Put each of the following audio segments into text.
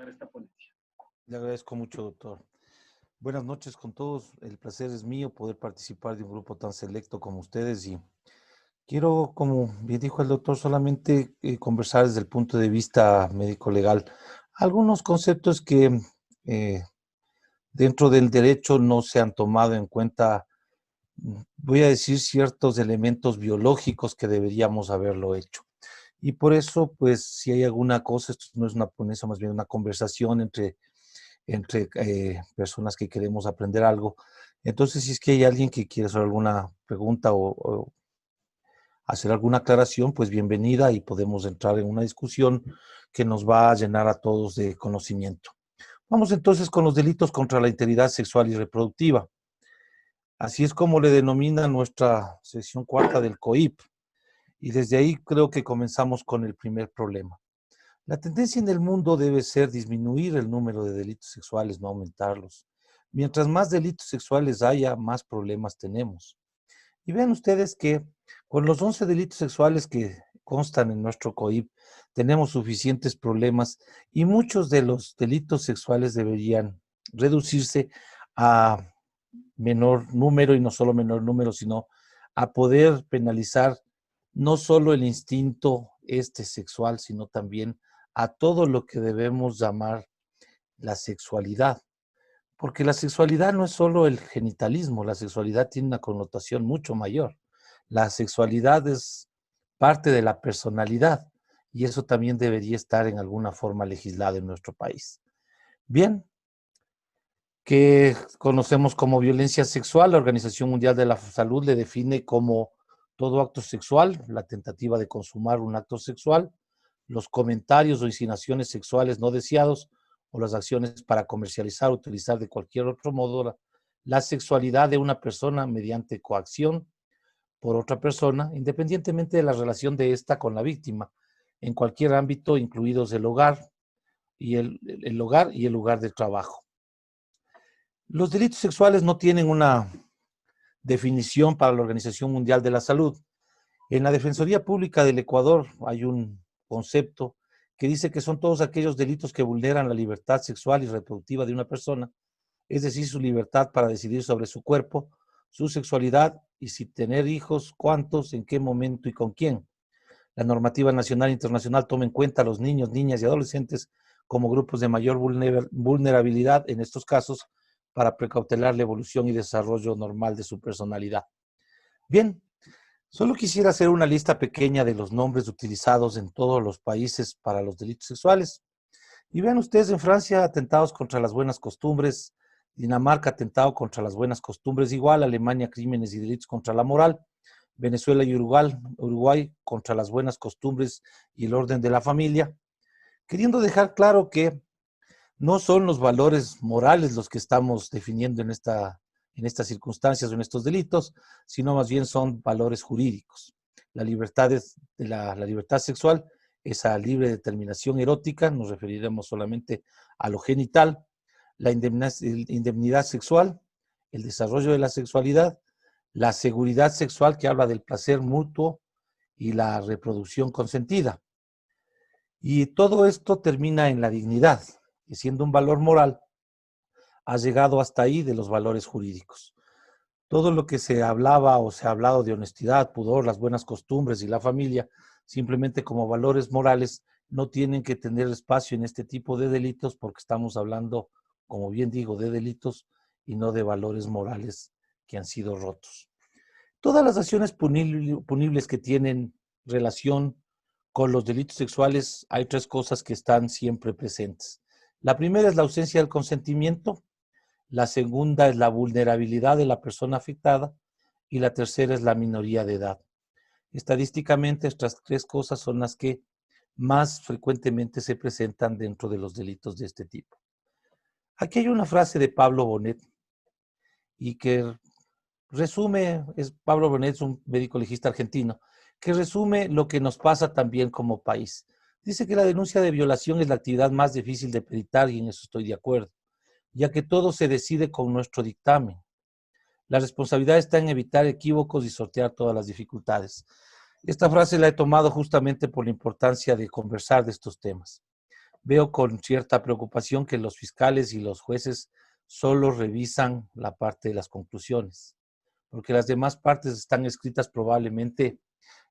esta ponencia. Le agradezco mucho, doctor. Buenas noches con todos. El placer es mío poder participar de un grupo tan selecto como ustedes y quiero, como bien dijo el doctor, solamente conversar desde el punto de vista médico-legal. Algunos conceptos que eh, dentro del derecho no se han tomado en cuenta, voy a decir ciertos elementos biológicos que deberíamos haberlo hecho. Y por eso, pues, si hay alguna cosa, esto no es una ponencia, más bien una conversación entre personas que queremos aprender algo. Entonces, si es que hay alguien que quiere hacer alguna pregunta o hacer alguna aclaración, pues bienvenida y podemos entrar en una discusión que nos va a llenar a todos de conocimiento. Vamos entonces con los delitos contra la integridad sexual y reproductiva. Así es como le denomina nuestra sección cuarta del COIP. Y desde ahí creo que comenzamos con el primer problema. La tendencia en el mundo debe ser disminuir el número de delitos sexuales, no aumentarlos. Mientras más delitos sexuales haya, más problemas tenemos. Y vean ustedes que con los 11 delitos sexuales que constan en nuestro COIP, tenemos suficientes problemas y muchos de los delitos sexuales deberían reducirse a menor número, y no solo menor número, sino a poder penalizar no solo el instinto sexual, sino también a todo lo que debemos llamar la sexualidad. Porque la sexualidad no es solo el genitalismo, la sexualidad tiene una connotación mucho mayor. La sexualidad es parte de la personalidad y eso también debería estar en alguna forma legislado en nuestro país. Bien, que conocemos como violencia sexual, la Organización Mundial de la Salud le define como todo acto sexual, la tentativa de consumar un acto sexual, los comentarios o insinuaciones sexuales no deseados o las acciones para comercializar o utilizar de cualquier otro modo la sexualidad de una persona mediante coacción por otra persona, independientemente de la relación de ésta con la víctima, en cualquier ámbito, incluidos el hogar y el hogar y el lugar de trabajo. Los delitos sexuales no tienen una definición para la Organización Mundial de la Salud. En la Defensoría Pública del Ecuador hay un concepto que dice que son todos aquellos delitos que vulneran la libertad sexual y reproductiva de una persona, es decir, su libertad para decidir sobre su cuerpo, su sexualidad y si tener hijos, cuántos, en qué momento y con quién. La normativa nacional e internacional toma en cuenta a los niños, niñas y adolescentes como grupos de mayor vulnerabilidad en estos casos para precautelar la evolución y desarrollo normal de su personalidad. Bien, solo quisiera hacer una lista pequeña de los nombres utilizados en todos los países para los delitos sexuales. Y vean ustedes, en Francia, atentados contra las buenas costumbres, Dinamarca, atentado contra las buenas costumbres igual, Alemania, crímenes y delitos contra la moral, Venezuela y Uruguay contra las buenas costumbres y el orden de la familia, queriendo dejar claro que no son los valores morales los que estamos definiendo en estas circunstancias o en estos delitos, sino más bien son valores jurídicos. La libertad, la libertad sexual, esa libre determinación erótica, nos referiremos solamente a lo genital, la indemnidad sexual, el desarrollo de la sexualidad, la seguridad sexual que habla del placer mutuo y la reproducción consentida. Y todo esto termina en la dignidad, que siendo un valor moral, ha llegado hasta ahí de los valores jurídicos. Todo lo que se hablaba o se ha hablado de honestidad, pudor, las buenas costumbres y la familia, simplemente como valores morales, no tienen que tener espacio en este tipo de delitos porque estamos hablando, como bien digo, de delitos y no de valores morales que han sido rotos. Todas las acciones punibles que tienen relación con los delitos sexuales, hay tres cosas que están siempre presentes. La primera es la ausencia del consentimiento, la segunda es la vulnerabilidad de la persona afectada y la tercera es la minoría de edad. Estadísticamente, estas tres cosas son las que más frecuentemente se presentan dentro de los delitos de este tipo. Aquí hay una frase de Pablo Bonet y que resume, Pablo Bonet es un médico legista argentino, que resume lo que nos pasa también como país. Dice que la denuncia de violación es la actividad más difícil de peritar y en eso estoy de acuerdo, ya que todo se decide con nuestro dictamen. La responsabilidad está en evitar equívocos y sortear todas las dificultades. Esta frase la he tomado justamente por la importancia de conversar de estos temas. veo con cierta preocupación que los fiscales y los jueces solo revisan la parte de las conclusiones, porque las demás partes están escritas probablemente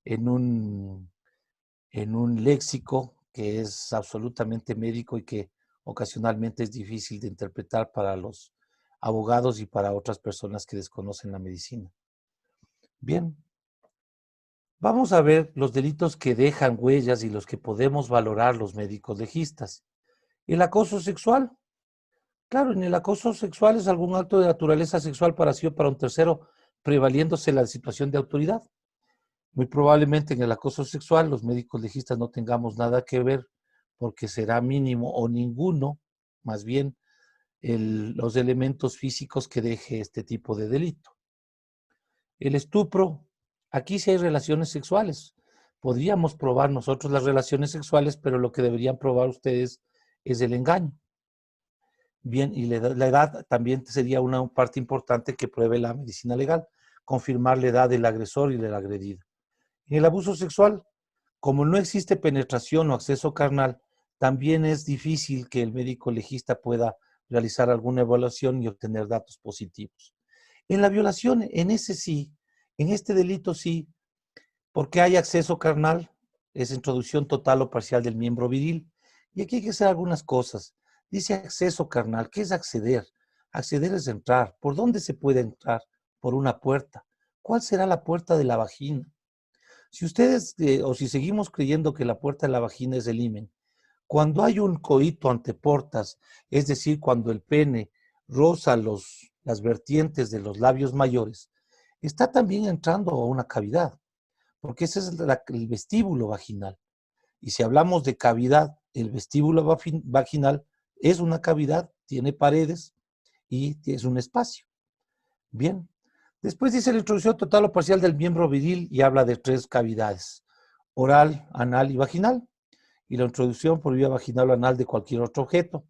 en un léxico que es absolutamente médico y que ocasionalmente es difícil de interpretar para los abogados y para otras personas que desconocen la medicina. Bien, vamos a ver los delitos que dejan huellas y los que podemos valorar los médicos legistas. El acoso sexual. Claro, en el acoso sexual es algún acto de naturaleza sexual para sí o para un tercero, prevaliéndose la situación de autoridad. Muy probablemente en el acoso sexual los médicos legistas no tengamos nada que ver porque será mínimo o ninguno, más bien, los elementos físicos que deje este tipo de delito. El estupro, aquí sí hay relaciones sexuales. Podríamos probar nosotros las relaciones sexuales, pero lo que deberían probar ustedes es el engaño. Bien, y la edad también sería una parte importante que pruebe la medicina legal, confirmar la edad del agresor y del agredido. En el abuso sexual, como no existe penetración o acceso carnal, también es difícil que el médico legista pueda realizar alguna evaluación y obtener datos positivos. En la violación, en ese sí, en este delito sí, porque hay acceso carnal, es introducción total o parcial del miembro viril. Y aquí hay que hacer algunas cosas. Dice acceso carnal, ¿qué es acceder? Acceder es entrar. ¿Por dónde se puede entrar? Por una puerta. ¿Cuál será la puerta de la vagina? Si ustedes, o si seguimos creyendo que la puerta de la vagina es el himen, cuando hay un coito ante portas, es decir, cuando el pene roza las vertientes de los labios mayores, está también entrando a una cavidad, porque ese es el vestíbulo vaginal. Y si hablamos de cavidad, el vestíbulo vaginal es una cavidad, tiene paredes y es un espacio. Bien. Después dice la introducción total o parcial del miembro viril y habla de 3 cavidades: oral, anal y vaginal. Y la introducción por vía vaginal o anal de cualquier otro objeto.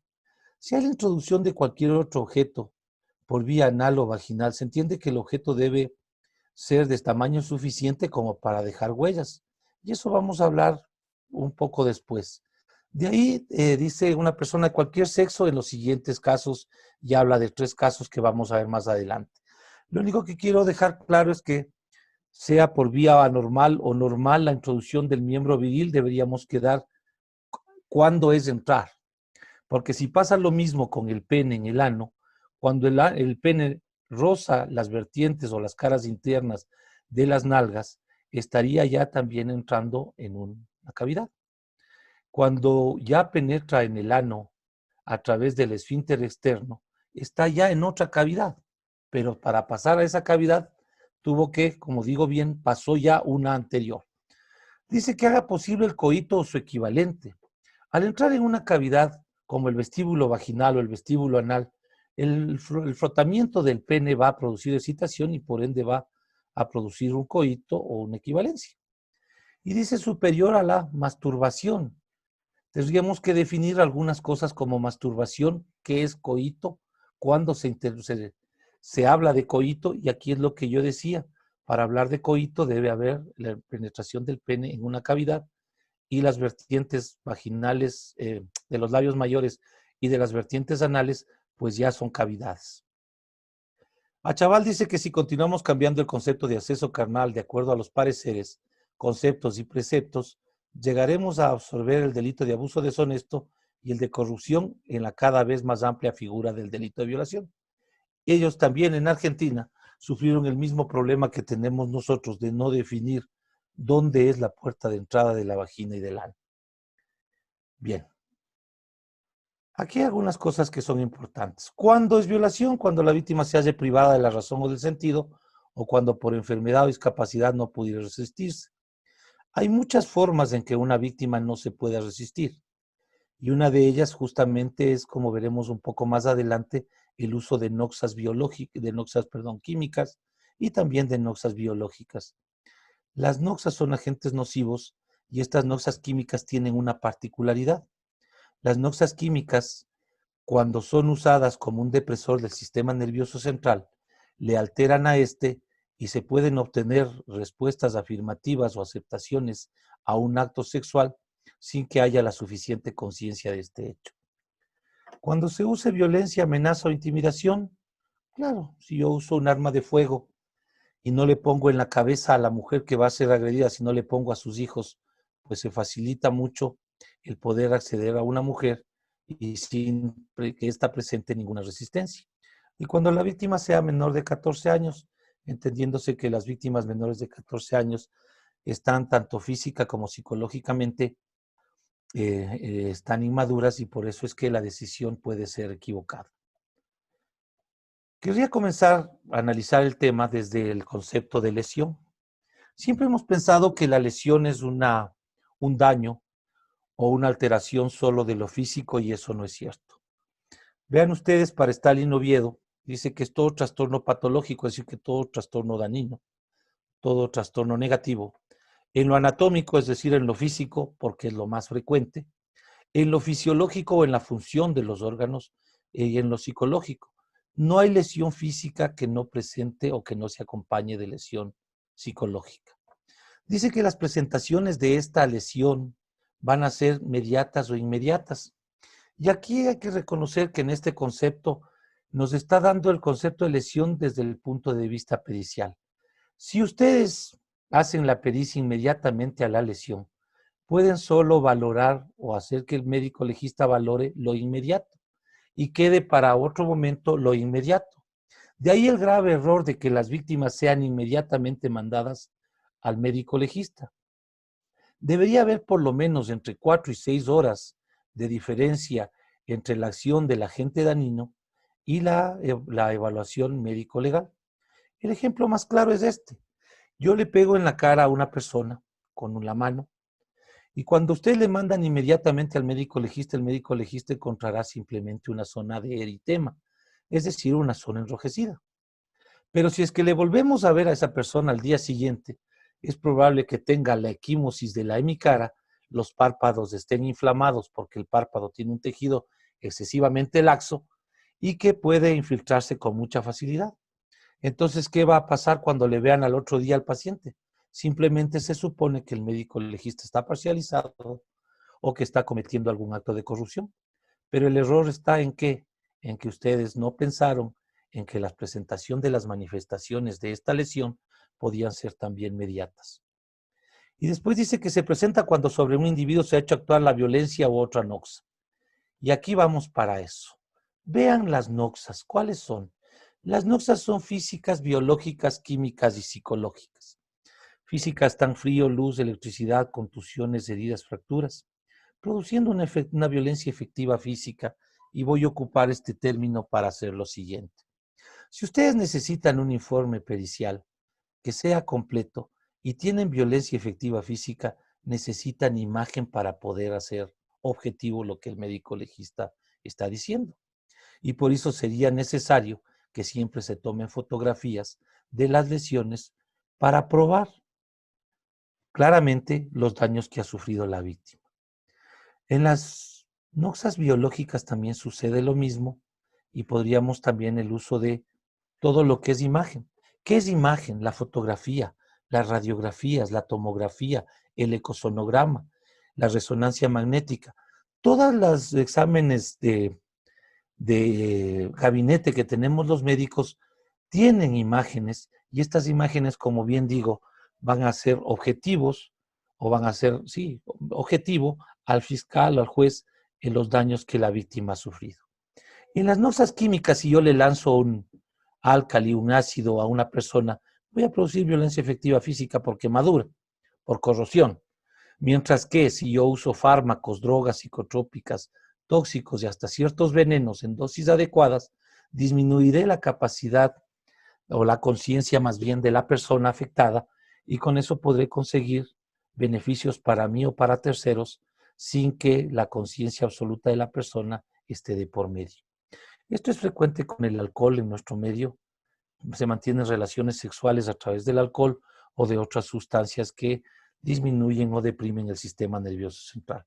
Si hay la introducción de cualquier otro objeto por vía anal o vaginal, se entiende que el objeto debe ser de tamaño suficiente como para dejar huellas. Y eso vamos a hablar un poco después. De ahí dice una persona de cualquier sexo en los siguientes casos y habla de 3 casos que vamos a ver más adelante. Lo único que quiero dejar claro es que sea por vía anormal o normal la introducción del miembro viril, deberíamos quedar cuándo es entrar. Porque si pasa lo mismo con el pene en el ano, cuando el pene roza las vertientes o las caras internas de las nalgas, estaría ya también entrando en una cavidad. Cuando ya penetra en el ano a través del esfínter externo, está ya en otra cavidad, pero para pasar a esa cavidad tuvo que, como digo bien, pasó ya una anterior. Dice que haga posible el coito o su equivalente. Al entrar en una cavidad como el vestíbulo vaginal o el vestíbulo anal, el frotamiento del pene va a producir excitación y por ende va a producir un coito o una equivalencia. Y dice superior a la masturbación. Tendríamos que definir algunas cosas como masturbación, qué es coito, cuándo se habla de coito, y aquí es lo que yo decía, para hablar de coito debe haber la penetración del pene en una cavidad y las vertientes vaginales de los labios mayores y de las vertientes anales, pues ya son cavidades. Achaval dice que si continuamos cambiando el concepto de acceso carnal de acuerdo a los pareceres, conceptos y preceptos, llegaremos a absorber el delito de abuso deshonesto y el de corrupción en la cada vez más amplia figura del delito de violación. Ellos también en Argentina sufrieron el mismo problema que tenemos nosotros de no definir dónde es la puerta de entrada de la vagina y del ano. Bien. Aquí hay algunas cosas que son importantes. ¿Cuándo es violación? Cuando la víctima se halle privada de la razón o del sentido, o cuando por enfermedad o discapacidad no pudiera resistirse. Hay muchas formas en que una víctima no se puede resistir, y una de ellas justamente es, como veremos un poco más adelante, el uso de noxas químicas y también de noxas biológicas. Las noxas son agentes nocivos y estas noxas químicas tienen una particularidad. Las noxas químicas, cuando son usadas como un depresor del sistema nervioso central, le alteran a este y se pueden obtener respuestas afirmativas o aceptaciones a un acto sexual sin que haya la suficiente conciencia de este hecho. Cuando se use violencia, amenaza o intimidación, claro, si yo uso un arma de fuego y no le pongo en la cabeza a la mujer que va a ser agredida, sino le pongo a sus hijos, pues se facilita mucho el poder acceder a una mujer y sin que ésta presente ninguna resistencia. Y cuando la víctima sea menor de 14 años, entendiéndose que las víctimas menores de 14 años están tanto física como psicológicamente, están inmaduras y por eso es que la decisión puede ser equivocada. Querría comenzar a analizar el tema desde el concepto de lesión. Siempre hemos pensado que la lesión es un daño o una alteración solo de lo físico y eso no es cierto. Vean ustedes, para Stalin Oviedo, dice que es todo trastorno patológico, es decir, que todo trastorno dañino, todo trastorno negativo. En lo anatómico, es decir, en lo físico, porque es lo más frecuente, en lo fisiológico o en la función de los órganos y en lo psicológico. No hay lesión física que no presente o que no se acompañe de lesión psicológica. Dice que las presentaciones de esta lesión van a ser mediatas o inmediatas. Y aquí hay que reconocer que en este concepto nos está dando el concepto de lesión desde el punto de vista pericial. Si ustedes hacen la pericia inmediatamente a la lesión, pueden solo valorar o hacer que el médico legista valore lo inmediato y quede para otro momento lo inmediato. De ahí el grave error de que las víctimas sean inmediatamente mandadas al médico legista. Debería haber por lo menos entre 4 y 6 horas de diferencia entre la acción del agente dañino y la evaluación médico-legal. El ejemplo más claro es este. Yo le pego en la cara a una persona con la mano y cuando usted le mandan inmediatamente al médico legista, el médico legista encontrará simplemente una zona de eritema, es decir, una zona enrojecida. Pero si es que le volvemos a ver a esa persona al día siguiente, es probable que tenga la equimosis de la hemicara, los párpados estén inflamados porque el párpado tiene un tejido excesivamente laxo y que puede infiltrarse con mucha facilidad. Entonces, ¿qué va a pasar cuando le vean al otro día al paciente? Simplemente se supone que el médico legista está parcializado o que está cometiendo algún acto de corrupción. Pero el error está en qué? En que ustedes no pensaron en que la presentación de las manifestaciones de esta lesión podían ser también inmediatas. Y después dice que se presenta cuando sobre un individuo se ha hecho actuar la violencia u otra noxa. Y aquí vamos para eso. Vean las noxas. ¿Cuáles son? Las noxas son físicas, biológicas, químicas y psicológicas. Físicas están frío, luz, electricidad, contusiones, heridas, fracturas, produciendo una violencia efectiva física, y voy a ocupar este término para hacer lo siguiente. Si ustedes necesitan un informe pericial que sea completo y tienen violencia efectiva física, necesitan imagen para poder hacer objetivo lo que el médico legista está diciendo. Y por eso sería necesario que siempre se tomen fotografías de las lesiones para probar claramente los daños que ha sufrido la víctima. En las noxas biológicas también sucede lo mismo y podríamos también el uso de todo lo que es imagen. ¿Qué es imagen? La fotografía, las radiografías, la tomografía, el ecosonograma, la resonancia magnética. Todos los exámenes de gabinete que tenemos los médicos tienen imágenes y estas imágenes, como bien digo, van a ser objetivos o van a ser, sí, objetivo al fiscal o al juez en los daños que la víctima ha sufrido. En las noxas químicas, si yo le lanzo un álcali, un ácido a una persona, voy a producir violencia efectiva física por quemadura, por corrosión. Mientras que si yo uso fármacos, drogas psicotrópicas, tóxicos y hasta ciertos venenos en dosis adecuadas, disminuiré la capacidad o la conciencia más bien de la persona afectada y con eso podré conseguir beneficios para mí o para terceros sin que la conciencia absoluta de la persona esté de por medio. Esto es frecuente con el alcohol en nuestro medio. Se mantienen relaciones sexuales a través del alcohol o de otras sustancias que disminuyen o deprimen el sistema nervioso central.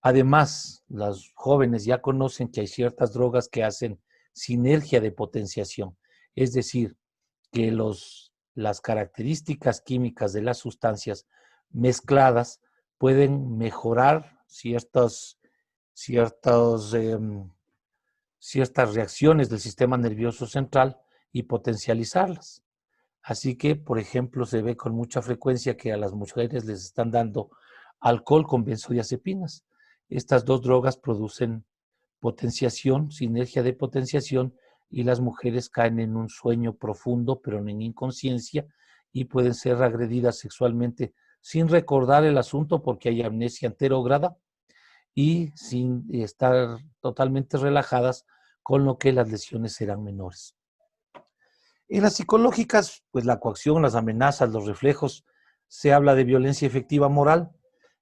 Además, los jóvenes ya conocen que hay ciertas drogas que hacen sinergia de potenciación, es decir, que las características químicas de las sustancias mezcladas pueden mejorar ciertas reacciones del sistema nervioso central y potencializarlas. Así que, por ejemplo, se ve con mucha frecuencia que a las mujeres les están dando alcohol con benzodiazepinas. Estas dos drogas producen potenciación, sinergia de potenciación, y las mujeres caen en un sueño profundo, pero en inconsciencia, y pueden ser agredidas sexualmente sin recordar el asunto porque hay amnesia anterógrada y sin estar totalmente relajadas, con lo que las lesiones serán menores. En las psicológicas, pues la coacción, las amenazas, los reflejos, se habla de violencia efectiva moral,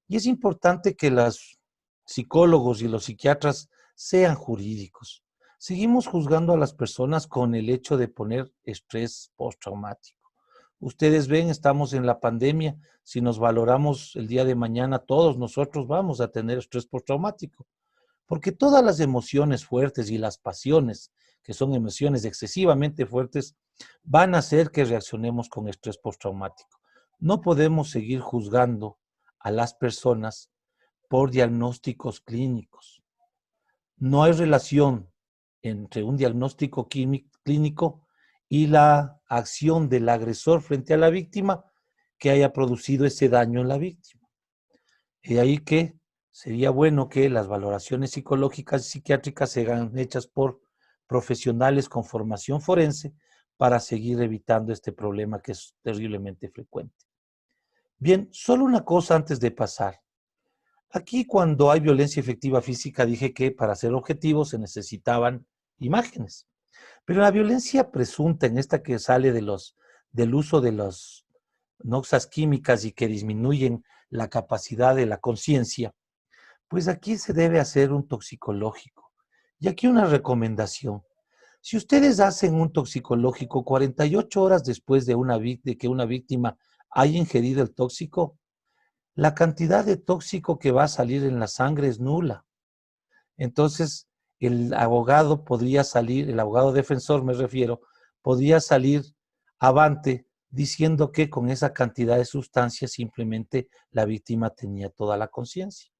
y es importante que los psicólogos y los psiquiatras sean jurídicos. Seguimos juzgando a las personas con el hecho de poner estrés postraumático. Ustedes ven, estamos en la pandemia, si nos valoramos el día de mañana, todos nosotros vamos a tener estrés postraumático, porque todas las emociones fuertes y las pasiones, que son emociones excesivamente fuertes, van a hacer que reaccionemos con estrés postraumático. No podemos seguir juzgando a las personas por diagnósticos clínicos. No hay relación entre un diagnóstico clínico y la acción del agresor frente a la víctima que haya producido ese daño en la víctima. De ahí que sería bueno que las valoraciones psicológicas y psiquiátricas sean hechas por profesionales con formación forense para seguir evitando este problema que es terriblemente frecuente. Bien, solo una cosa antes de pasar. Aquí, cuando hay violencia efectiva física, dije que para ser objetivos se necesitaban imágenes. Pero la violencia presunta, en esta que sale del uso de las noxas químicas y que disminuyen la capacidad de la conciencia, pues aquí se debe hacer un toxicológico. Y aquí una recomendación. Si ustedes hacen un toxicológico 48 horas después de que una víctima haya ingerido el tóxico, la cantidad de tóxico que va a salir en la sangre es nula. Entonces, el abogado podría salir, el abogado defensor me refiero, podría salir avante diciendo que con esa cantidad de sustancias simplemente la víctima tenía toda la conciencia.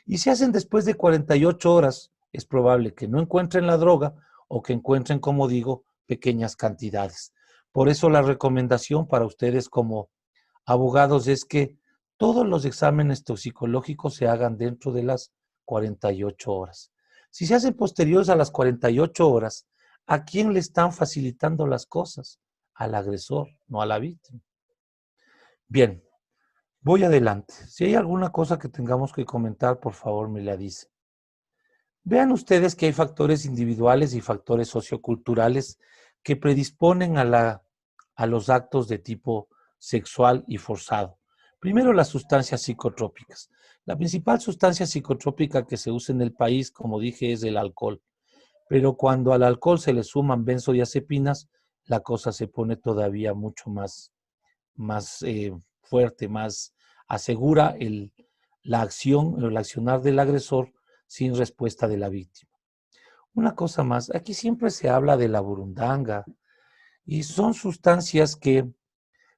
Y si hacen después de 48 horas, es probable que no encuentren la droga o que encuentren, como digo, pequeñas cantidades. Por eso la recomendación para ustedes como abogados es que todos los exámenes toxicológicos se hagan dentro de las 48 horas. Si se hacen posteriores a las 48 horas, ¿a quién le están facilitando las cosas? Al agresor, no a la víctima. Bien, voy adelante. Si hay alguna cosa que tengamos que comentar, por favor me la dice. Vean ustedes que hay factores individuales y factores socioculturales que predisponen a los actos de tipo sexual y forzado. Primero, las sustancias psicotrópicas. La principal sustancia psicotrópica que se usa en el país, como dije, es el alcohol. Pero cuando al alcohol se le suman benzodiazepinas, la cosa se pone todavía mucho más fuerte, más asegura la acción, el accionar del agresor sin respuesta de la víctima. Una cosa más, aquí siempre se habla de la burundanga y son sustancias que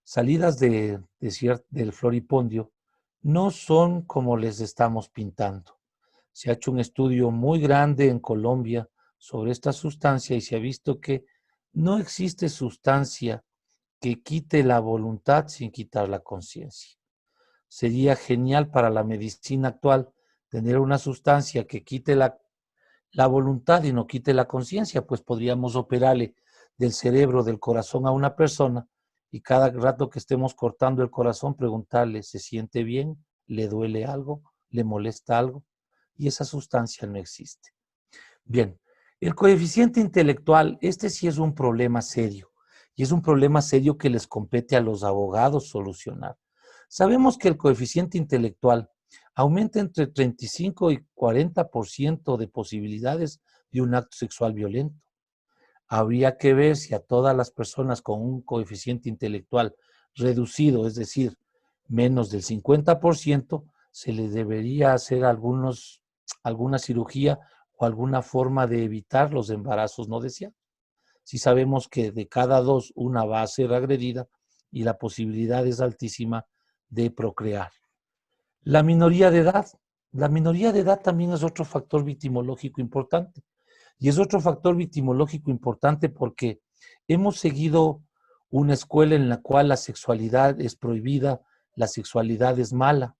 salidas del floripondio no son como les estamos pintando. Se ha hecho un estudio muy grande en Colombia sobre esta sustancia y se ha visto que no existe sustancia que quite la voluntad sin quitar la conciencia. Sería genial para la medicina actual tener una sustancia que quite la voluntad y no quite la conciencia, pues podríamos operarle del cerebro, del corazón a una persona y cada rato que estemos cortando el corazón preguntarle, ¿se siente bien? ¿Le duele algo? ¿Le molesta algo? Y esa sustancia no existe. Bien, el coeficiente intelectual, este sí es un problema serio y es un problema serio que les compete a los abogados solucionar. Sabemos que el coeficiente intelectual aumenta entre 35 y 40% de posibilidades de un acto sexual violento. Habría que ver si a todas las personas con un coeficiente intelectual reducido, es decir, menos del 50%, se les debería hacer alguna cirugía o alguna forma de evitar los embarazos no deseados. Si sabemos que de cada dos, una va a ser agredida y la posibilidad es altísima de procrear. La minoría de edad. La minoría de edad también es otro factor victimológico importante. Y es otro factor victimológico importante porque hemos seguido una escuela en la cual la sexualidad es prohibida, la sexualidad es mala.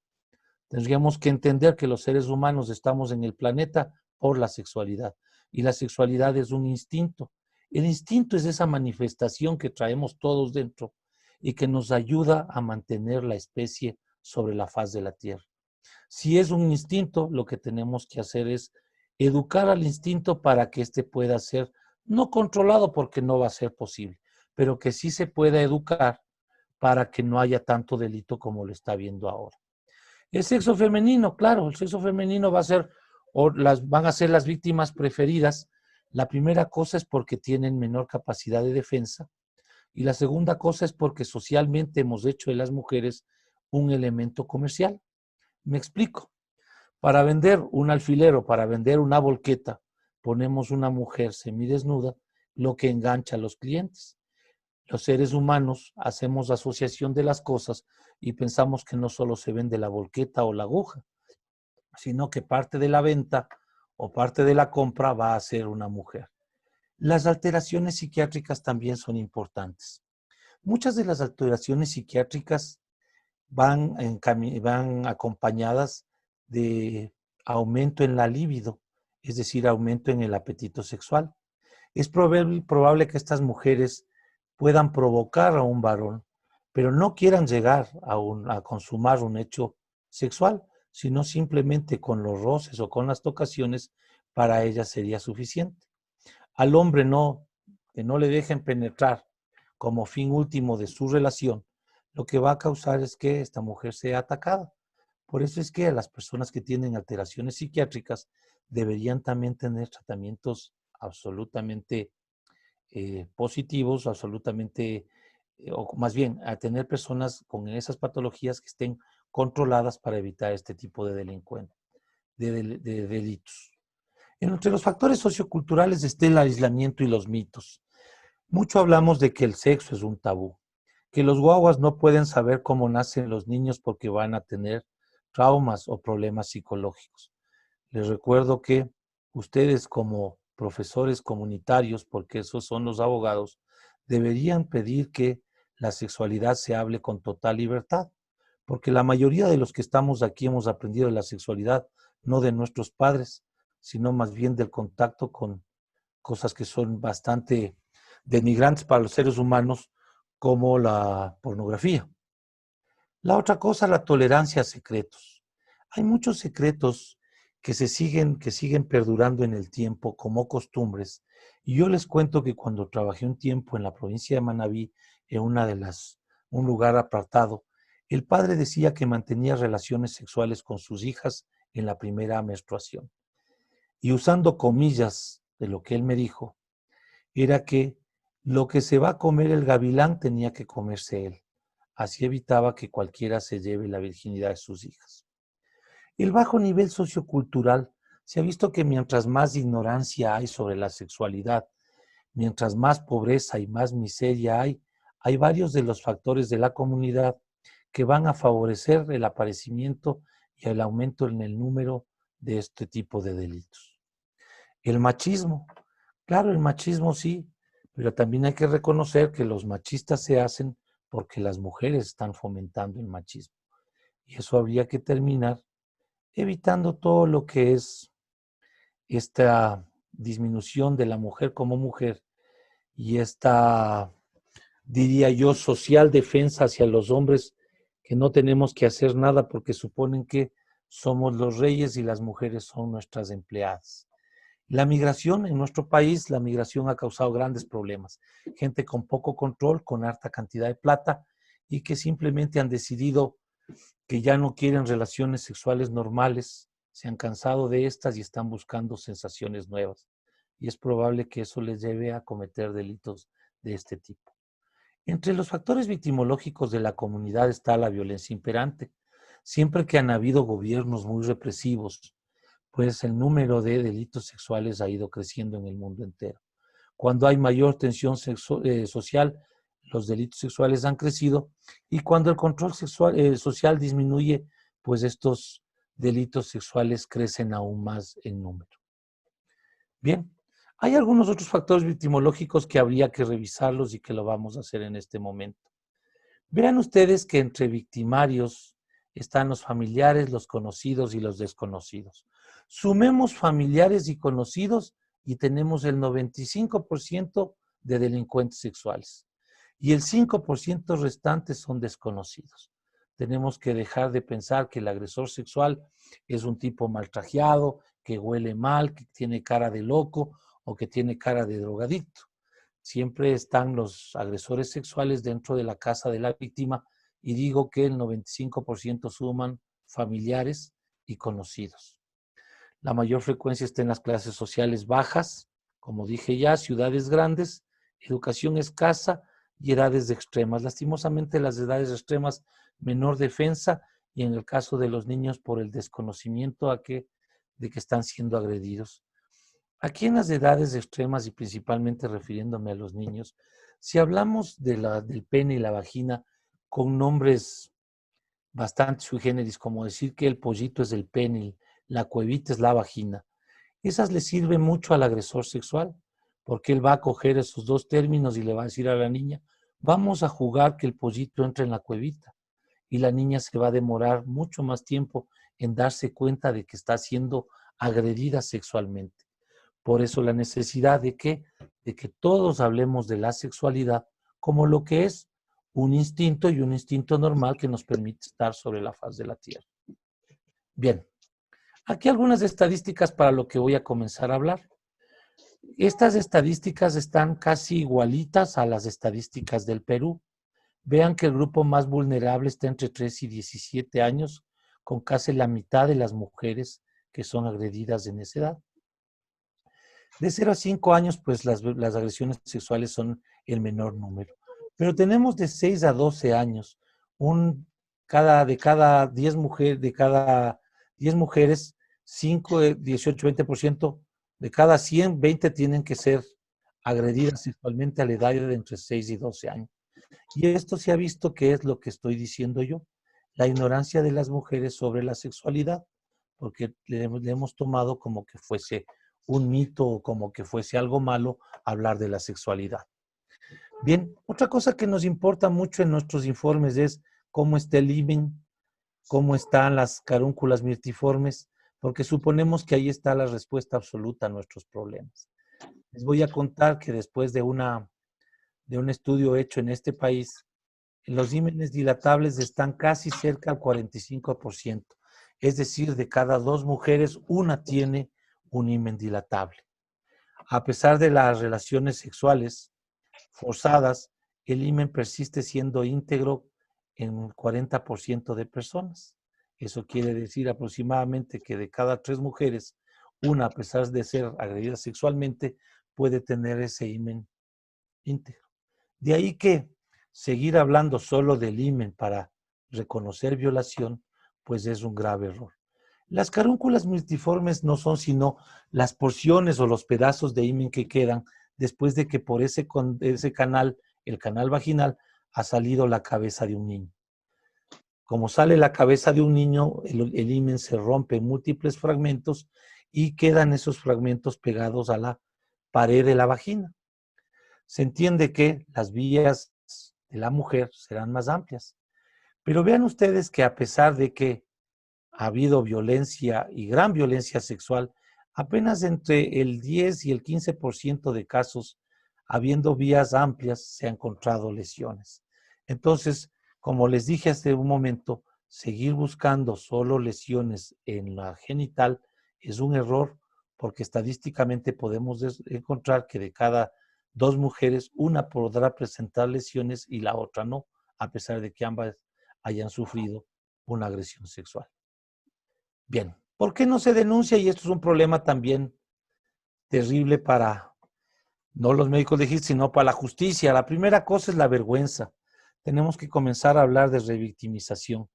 Tendríamos que entender que los seres humanos estamos en el planeta por la sexualidad y la sexualidad es un instinto. El instinto es esa manifestación que traemos todos dentro y que nos ayuda a mantener la especie sobre la faz de la Tierra. Si es un instinto, lo que tenemos que hacer es educar al instinto para que éste pueda ser no controlado porque no va a ser posible, pero que sí se pueda educar para que no haya tanto delito como lo está viendo ahora. El sexo femenino, claro, el sexo femenino va a ser, van a ser las víctimas preferidas. La primera cosa es porque tienen menor capacidad de defensa y la segunda cosa es porque socialmente hemos hecho de las mujeres un elemento comercial. Me explico. Para vender un alfiler o para vender una volqueta, ponemos una mujer semidesnuda, lo que engancha a los clientes. Los seres humanos hacemos asociación de las cosas y pensamos que no solo se vende la volqueta o la aguja, sino que parte de la venta o parte de la compra va a ser una mujer. Las alteraciones psiquiátricas también son importantes. Muchas de las alteraciones psiquiátricas van acompañadas de aumento en la libido, es decir, aumento en el apetito sexual. Es probable que estas mujeres puedan provocar a un varón, pero no quieran llegar a consumar un hecho sexual, sino simplemente con los roces o con las tocaciones, para ellas sería suficiente. Al hombre que no le dejen penetrar como fin último de su relación, lo que va a causar es que esta mujer sea atacada. Por eso es que a las personas que tienen alteraciones psiquiátricas deberían también tener tratamientos absolutamente positivos, absolutamente, o más bien, a tener personas con esas patologías que estén controladas para evitar este tipo de delincuencia, de delitos. Entre los factores socioculturales está el aislamiento y los mitos. Mucho hablamos de que el sexo es un tabú, que los guaguas no pueden saber cómo nacen los niños porque van a tener traumas o problemas psicológicos. Les recuerdo que ustedes como profesores comunitarios, porque esos son los abogados, deberían pedir que la sexualidad se hable con total libertad, porque la mayoría de los que estamos aquí hemos aprendido de la sexualidad no de nuestros padres, sino más bien del contacto con cosas que son bastante denigrantes para los seres humanos, como la pornografía. La otra cosa, la tolerancia a secretos. Hay muchos secretos que siguen perdurando en el tiempo como costumbres. Y yo les cuento que cuando trabajé un tiempo en la provincia de Manabí, en un lugar apartado, el padre decía que mantenía relaciones sexuales con sus hijas en la primera menstruación. Y usando comillas de lo que él me dijo, era que lo que se va a comer el gavilán tenía que comerse él. Así evitaba que cualquiera se lleve la virginidad de sus hijas. El bajo nivel sociocultural se ha visto que mientras más ignorancia hay sobre la sexualidad, mientras más pobreza y más miseria hay varios de los factores de la comunidad que van a favorecer el aparecimiento y el aumento en el número de este tipo de delitos. El machismo, claro, el machismo sí, pero también hay que reconocer que los machistas se hacen porque las mujeres están fomentando el machismo. Y eso habría que terminar evitando todo lo que es esta disminución de la mujer como mujer y esta, diría yo, social defensa hacia los hombres, que no tenemos que hacer nada porque suponen que somos los reyes y las mujeres son nuestras empleadas. La migración en nuestro país, la migración ha causado grandes problemas. Gente con poco control, con harta cantidad de plata y que simplemente han decidido que ya no quieren relaciones sexuales normales, se han cansado de estas y están buscando sensaciones nuevas. Y es probable que eso les lleve a cometer delitos de este tipo. Entre los factores victimológicos de la comunidad está la violencia imperante. Siempre que han habido gobiernos muy represivos, pues el número de delitos sexuales ha ido creciendo en el mundo entero. Cuando hay mayor tensión social, los delitos sexuales han crecido y cuando el control social disminuye, pues estos delitos sexuales crecen aún más en número. Bien, hay algunos otros factores victimológicos que habría que revisarlos y que lo vamos a hacer en este momento. Vean ustedes que entre victimarios están los familiares, los conocidos y los desconocidos. Sumemos familiares y conocidos y tenemos el 95% de delincuentes sexuales. Y el 5% restantes son desconocidos. Tenemos que dejar de pensar que el agresor sexual es un tipo maltrajeado, que huele mal, que tiene cara de loco o que tiene cara de drogadicto. Siempre están los agresores sexuales dentro de la casa de la víctima y digo que el 95% suman familiares y conocidos. La mayor frecuencia está en las clases sociales bajas, como dije ya, ciudades grandes, educación escasa y edades extremas. Lastimosamente las edades extremas, menor defensa y en el caso de los niños por el desconocimiento de que están siendo agredidos. Aquí en las edades extremas y principalmente refiriéndome a los niños, si hablamos del pene y la vagina con nombres bastante sui generis, como decir que el pollito es el pene, la cuevita es la vagina, esas le sirven mucho al agresor sexual, porque él va a coger esos dos términos y le va a decir a la niña, vamos a jugar que el pollito entre en la cuevita. Y la niña se va a demorar mucho más tiempo en darse cuenta de que está siendo agredida sexualmente. Por eso la necesidad de que todos hablemos de la sexualidad como lo que es un instinto y un instinto normal que nos permite estar sobre la faz de la Tierra. Bien, aquí algunas estadísticas para lo que voy a comenzar a hablar. Estas estadísticas están casi igualitas a las estadísticas del Perú. Vean que el grupo más vulnerable está entre 3 y 17 años, con casi la mitad de las mujeres que son agredidas en esa edad. De 0 a 5 años, pues las agresiones sexuales son el menor número. Pero tenemos de 6 a 12 años, de cada 10 mujeres, 5, 18, 20%, de cada 100, 20 tienen que ser agredidas sexualmente a la edad de entre 6 y 12 años. Y esto se ha visto que es lo que estoy diciendo yo, la ignorancia de las mujeres sobre la sexualidad, porque le hemos tomado como que fuese un mito o como que fuese algo malo hablar de la sexualidad. Bien, otra cosa que nos importa mucho en nuestros informes es cómo está el himen, cómo están las carúnculas mirtiformes, porque suponemos que ahí está la respuesta absoluta a nuestros problemas. Les voy a contar que después de un estudio hecho en este país, los hímenes dilatables están casi cerca al 45%. Es decir, de cada 2 mujeres, una tiene un himen dilatable. A pesar de las relaciones sexuales forzadas, el himen persiste siendo íntegro en el 40% de personas. Eso quiere decir aproximadamente que de cada 3 mujeres, una, a pesar de ser agredida sexualmente, puede tener ese himen íntegro. De ahí que seguir hablando solo del himen para reconocer violación, pues es un grave error. Las carúnculas multiformes no son sino las porciones o los pedazos de himen que quedan después de que por ese canal, el canal vaginal, ha salido la cabeza de un niño. Como sale la cabeza de un niño, el himen se rompe en múltiples fragmentos y quedan esos fragmentos pegados a la pared de la vagina. Se entiende que las vías de la mujer serán más amplias. Pero vean ustedes que a pesar de que ha habido violencia y gran violencia sexual, apenas entre el 10 y el 15% de casos, habiendo vías amplias, se han encontrado lesiones. Entonces, como les dije hace un momento, seguir buscando solo lesiones en la genital es un error porque estadísticamente podemos encontrar que de cada 2 mujeres, una podrá presentar lesiones y la otra no, a pesar de que ambas hayan sufrido una agresión sexual. Bien, ¿por qué no se denuncia? Y esto es un problema también terrible para no los médicos legistas, sino para la justicia. La primera cosa es la vergüenza. Tenemos que comenzar a hablar de revictimización.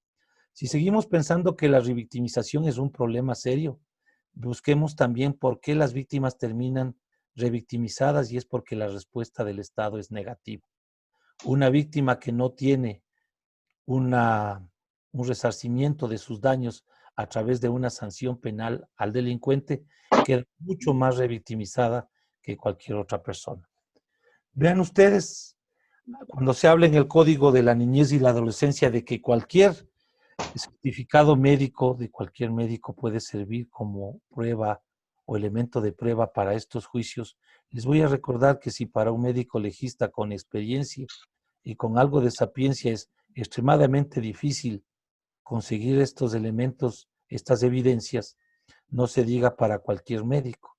Si seguimos pensando que la revictimización es un problema serio, busquemos también por qué las víctimas terminan revictimizadas y es porque la respuesta del Estado es negativa. Una víctima que no tiene una un resarcimiento de sus daños a través de una sanción penal al delincuente, queda mucho más revictimizada que cualquier otra persona. Vean ustedes, cuando se habla en el Código de la Niñez y la Adolescencia de que cualquier certificado médico de cualquier médico puede servir como prueba o elemento de prueba para estos juicios, les voy a recordar que si para un médico legista con experiencia y con algo de sapiencia es extremadamente difícil conseguir estos elementos, estas evidencias, no se diga para cualquier médico.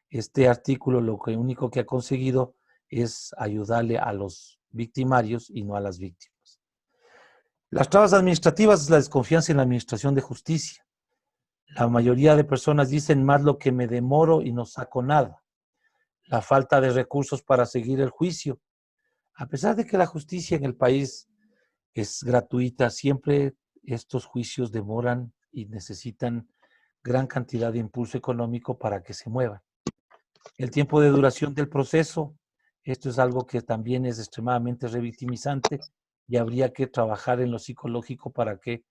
Este artículo lo único que ha conseguido es ayudarle a los victimarios y no a las víctimas. Las trabas administrativas es la desconfianza en la administración de justicia. La mayoría de personas dicen más lo que me demoro y no saco nada. La falta de recursos para seguir el juicio. A pesar de que la justicia en el país es gratuita, siempre estos juicios demoran y necesitan gran cantidad de impulso económico para que se muevan. El tiempo de duración del proceso, esto es algo que también es extremadamente revictimizante y habría que trabajar en lo psicológico para que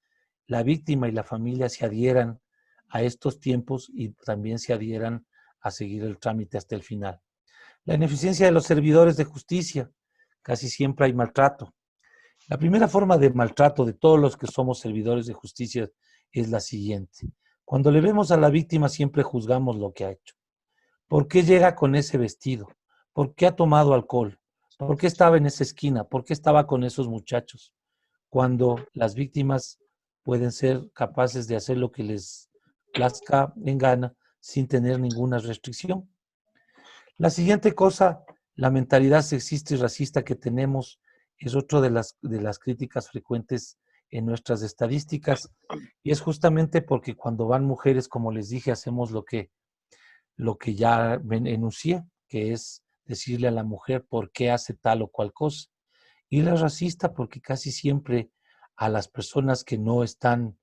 la víctima y la familia se adhieran a estos tiempos y también se adhieran a seguir el trámite hasta el final. La ineficiencia de los servidores de justicia, casi siempre hay maltrato. La primera forma de maltrato de todos los que somos servidores de justicia es la siguiente. Cuando le vemos a la víctima siempre juzgamos lo que ha hecho. ¿Por qué llega con ese vestido? ¿Por qué ha tomado alcohol? ¿Por qué estaba en esa esquina? ¿Por qué estaba con esos muchachos? Cuando las víctimas pueden ser capaces de hacer lo que les plazca en gana sin tener ninguna restricción. La siguiente cosa, la mentalidad sexista y racista que tenemos es otra de las críticas frecuentes en nuestras estadísticas y es justamente porque cuando van mujeres, como les dije, hacemos lo que ya enuncié, que es decirle a la mujer por qué hace tal o cual cosa. Y la racista porque casi siempre a las personas que no están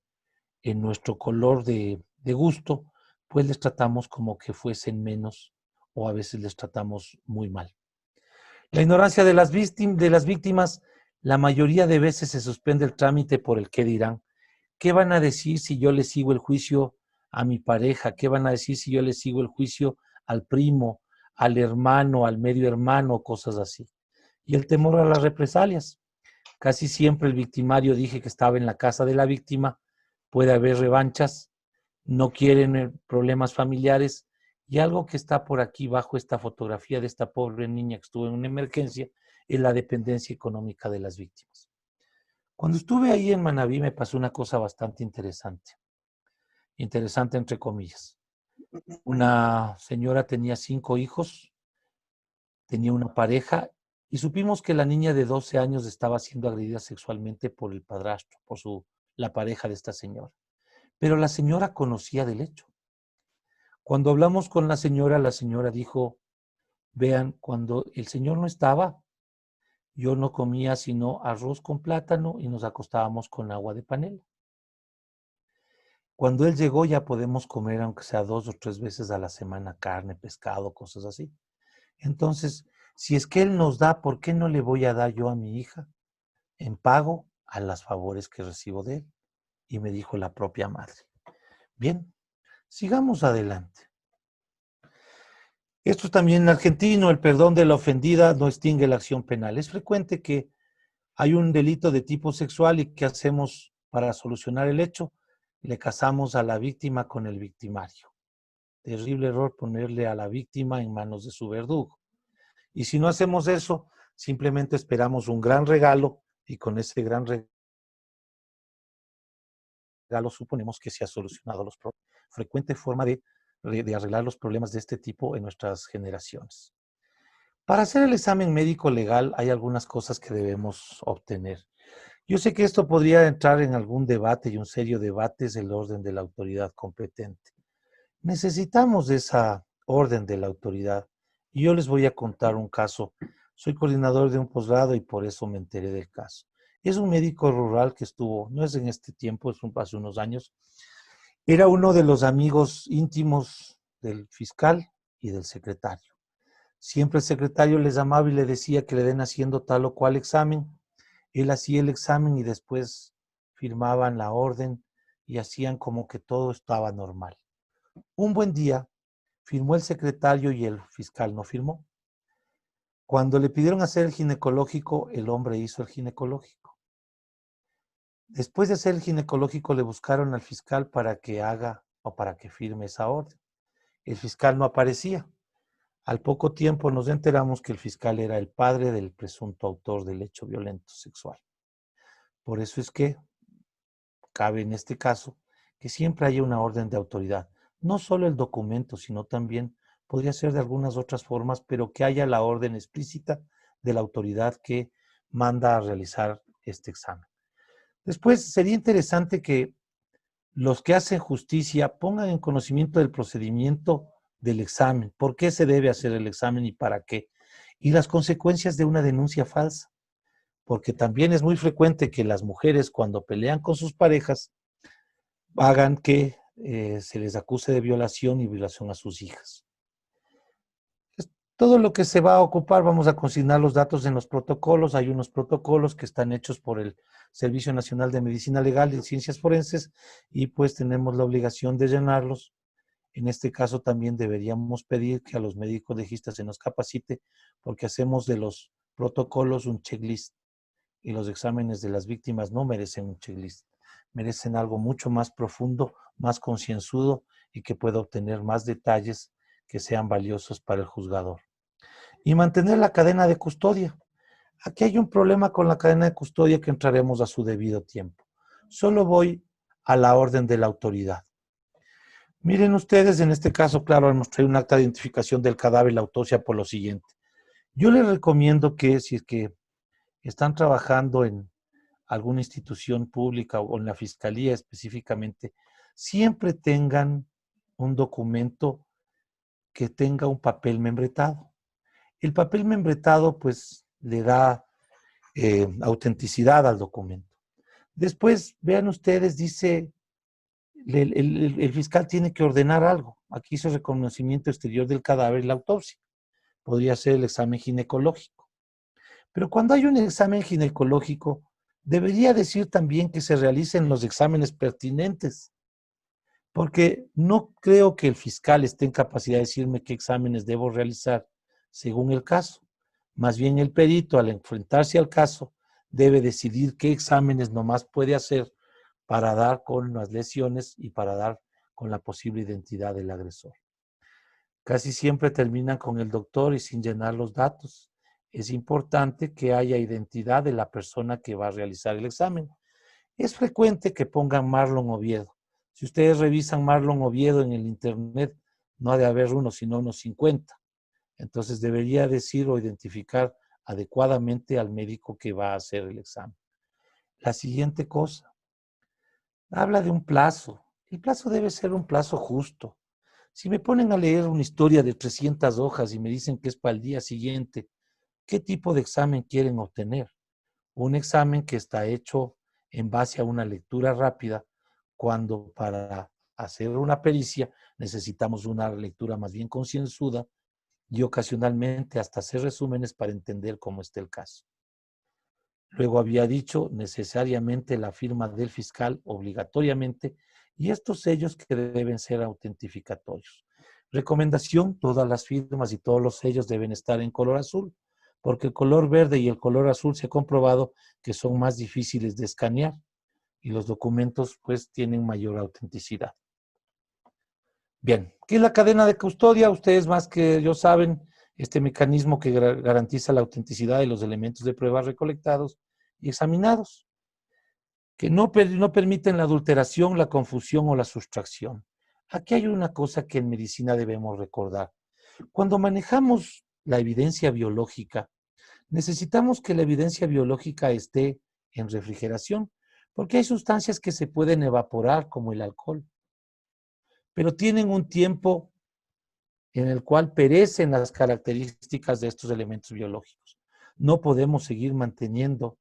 en nuestro color de gusto, pues les tratamos como que fuesen menos o a veces les tratamos muy mal. La ignorancia de las víctimas, la mayoría de veces se suspende el trámite por el qué dirán. ¿Qué van a decir si yo le sigo el juicio a mi pareja? ¿Qué van a decir si yo le sigo el juicio al primo, al hermano, al medio hermano, cosas así? Y el temor a las represalias. Casi siempre el victimario dije que estaba en la casa de la víctima, puede haber revanchas, no quieren problemas familiares y algo que está por aquí bajo esta fotografía de esta pobre niña que estuvo en una emergencia es la dependencia económica de las víctimas. Cuando estuve ahí en Manabí me pasó una cosa bastante interesante entre comillas. Una señora tenía 5 hijos, tenía una pareja y supimos que la niña de 12 años estaba siendo agredida sexualmente por el padrastro, la pareja de esta señora. Pero la señora conocía del hecho. Cuando hablamos con la señora dijo, vean, cuando el señor no estaba, yo no comía sino arroz con plátano y nos acostábamos con agua de panela. Cuando él llegó ya podemos comer, aunque sea 2 o 3 veces a la semana, carne, pescado, cosas así. Entonces, si es que él nos da, ¿por qué no le voy a dar yo a mi hija en pago a los favores que recibo de él? Y me dijo la propia madre. Bien, sigamos adelante. Esto es también argentino, el perdón de la ofendida no extingue la acción penal. Es frecuente que hay un delito de tipo sexual y ¿qué hacemos para solucionar el hecho? Le casamos a la víctima con el victimario. Terrible error ponerle a la víctima en manos de su verdugo. Y si no hacemos eso, simplemente esperamos un gran regalo y con ese gran regalo suponemos que se ha solucionado los problemas. Frecuente forma de arreglar los problemas de este tipo en nuestras generaciones. Para hacer el examen médico legal hay algunas cosas que debemos obtener. Yo sé que esto podría entrar en algún debate y un serio debate es el orden de la autoridad competente. Necesitamos esa orden de la autoridad y yo les voy a contar un caso. Soy coordinador de un posgrado y por eso me enteré del caso. Es un médico rural que estuvo, no es en este tiempo, es hace unos años, era uno de los amigos íntimos del fiscal y del secretario. Siempre el secretario les llamaba y le decía que le den haciendo tal o cual examen. Él hacía el examen y después firmaban la orden y hacían como que todo estaba normal. Un buen día firmó el secretario y el fiscal no firmó. Cuando le pidieron hacer el ginecológico, el hombre hizo el ginecológico. Después de hacer el ginecológico, le buscaron al fiscal para que haga o para que firme esa orden. El fiscal no aparecía. Al poco tiempo nos enteramos que el fiscal era el padre del presunto autor del hecho violento sexual. Por eso es que cabe en este caso que siempre haya una orden de autoridad. No solo el documento, sino también podría ser de algunas otras formas, pero que haya la orden explícita de la autoridad que manda a realizar este examen. Después, sería interesante que los que hacen justicia pongan en conocimiento del procedimiento del examen, por qué se debe hacer el examen y para qué, y las consecuencias de una denuncia falsa, porque también es muy frecuente que las mujeres cuando pelean con sus parejas hagan que se les acuse de violación y violación a sus hijas. Todo lo que se va a ocupar, vamos a consignar los datos en los protocolos. Hay unos protocolos que están hechos por el Servicio Nacional de Medicina Legal y Ciencias Forenses y pues tenemos la obligación de llenarlos. En este caso también deberíamos pedir que a los médicos legistas se nos capacite porque hacemos de los protocolos un checklist y los exámenes de las víctimas no merecen un checklist, merecen algo mucho más profundo, más concienzudo y que pueda obtener más detalles que sean valiosos para el juzgador. Y mantener la cadena de custodia. Aquí hay un problema con la cadena de custodia que entraremos a su debido tiempo. Solo voy a la orden de la autoridad. Miren ustedes, en este caso, claro, hemos traído un acta de identificación del cadáver y la autopsia por lo siguiente. Yo les recomiendo que si es que están trabajando en alguna institución pública o en la fiscalía específicamente, siempre tengan un documento que tenga un papel membretado. El papel membretado pues le da autenticidad al documento. Después, vean ustedes, dice, el fiscal tiene que ordenar algo. Aquí hizo reconocimiento exterior del cadáver y la autopsia. Podría ser el examen ginecológico. Pero cuando hay un examen ginecológico, debería decir también que se realicen los exámenes pertinentes, porque no creo que el fiscal esté en capacidad de decirme qué exámenes debo realizar según el caso. Más bien el perito, al enfrentarse al caso, debe decidir qué exámenes nomás puede hacer para dar con las lesiones y para dar con la posible identidad del agresor. Casi siempre terminan con el doctor y sin llenar los datos. Es importante que haya identidad de la persona que va a realizar el examen. Es frecuente que pongan Marlon Oviedo. Si ustedes revisan Marlon Oviedo en el internet, no ha de haber uno, sino unos 50. Entonces debería decir o identificar adecuadamente al médico que va a hacer el examen. La siguiente cosa, habla de un plazo. El plazo debe ser un plazo justo. Si me ponen a leer una historia de 300 hojas y me dicen que es para el día siguiente, ¿qué tipo de examen quieren obtener? Un examen que está hecho en base a una lectura rápida, cuando para hacer una pericia necesitamos una lectura más bien concienzuda y ocasionalmente hasta hacer resúmenes para entender cómo está el caso. Luego había dicho necesariamente la firma del fiscal obligatoriamente y estos sellos que deben ser autentificatorios. Recomendación, todas las firmas y todos los sellos deben estar en color azul, porque el color verde y el color azul se ha comprobado que son más difíciles de escanear y los documentos pues tienen mayor autenticidad. Bien, ¿qué es la cadena de custodia? Ustedes más que yo saben, este mecanismo que garantiza la autenticidad de los elementos de prueba recolectados y examinados, que no permiten la adulteración, la confusión o la sustracción. Aquí hay una cosa que en medicina debemos recordar. Cuando manejamos la evidencia biológica, necesitamos que la evidencia biológica esté en refrigeración, porque hay sustancias que se pueden evaporar, como el alcohol, pero tienen un tiempo en el cual perecen las características de estos elementos biológicos. No podemos seguir manteniendo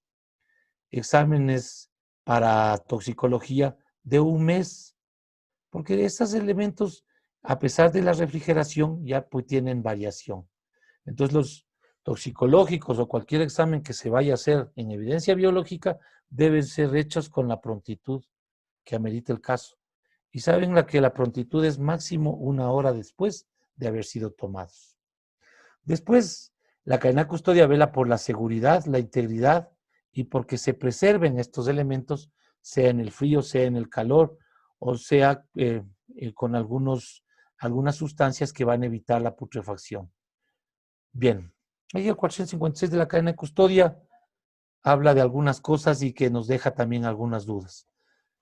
exámenes para toxicología de un mes, porque estos elementos, a pesar de la refrigeración, ya pues tienen variación. Entonces toxicológicos o cualquier examen que se vaya a hacer en evidencia biológica deben ser hechos con la prontitud que amerite el caso. Y saben que la prontitud es máximo 1 hora después de haber sido tomados. Después, la cadena de custodia vela por la seguridad, la integridad y porque se preserven estos elementos, sea en el frío, sea en el calor, o sea con algunas sustancias que van a evitar la putrefacción. Bien, ahí el 456 de la cadena de custodia habla de algunas cosas y que nos deja también algunas dudas.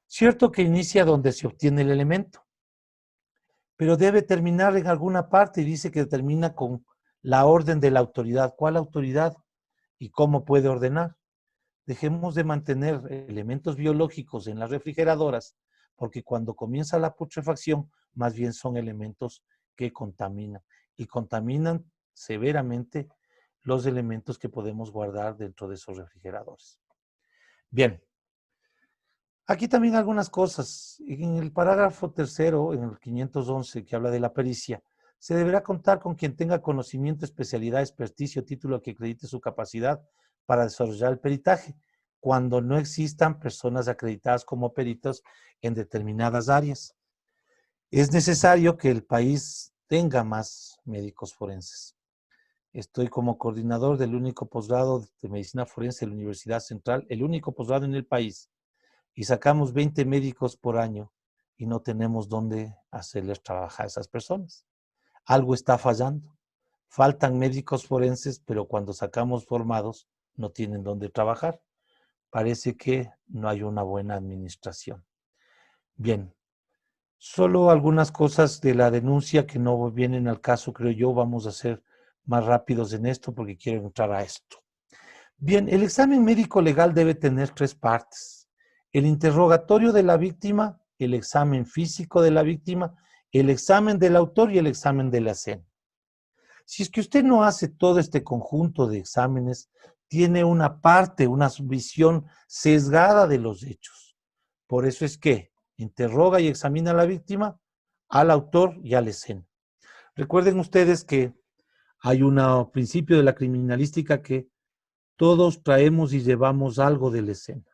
Cierto que inicia donde se obtiene el elemento, pero debe terminar en alguna parte y dice que termina con la orden de la autoridad. ¿Cuál autoridad? ¿Y cómo puede ordenar? Dejemos de mantener elementos biológicos en las refrigeradoras, porque cuando comienza la putrefacción, más bien son elementos que contaminan y contaminan severamente los elementos que podemos guardar dentro de esos refrigeradores. Bien, aquí también algunas cosas. En el parágrafo tercero, en el 511, que habla de la pericia, se deberá contar con quien tenga conocimiento, especialidad, experticia o título que acredite su capacidad para desarrollar el peritaje, cuando no existan personas acreditadas como peritos en determinadas áreas. Es necesario que el país tenga más médicos forenses. Estoy como coordinador del único posgrado de medicina forense de la Universidad Central, el único posgrado en el país, y sacamos 20 médicos por año y no tenemos dónde hacerles trabajar a esas personas. Algo está fallando. Faltan médicos forenses, pero cuando sacamos formados no tienen dónde trabajar. Parece que no hay una buena administración. Bien, solo algunas cosas de la denuncia que no vienen al caso, creo yo. Vamos a ser más rápidos en esto porque quiero entrar a esto. Bien, el examen médico legal debe tener 3 partes. El interrogatorio de la víctima, el examen físico de la víctima, el examen del autor y el examen de la escena. Si es que usted no hace todo este conjunto de exámenes, tiene una parte, una visión sesgada de los hechos. Por eso es que interroga y examina a la víctima, al autor y a la escena. Recuerden ustedes que hay un principio de la criminalística que todos traemos y llevamos algo de la escena.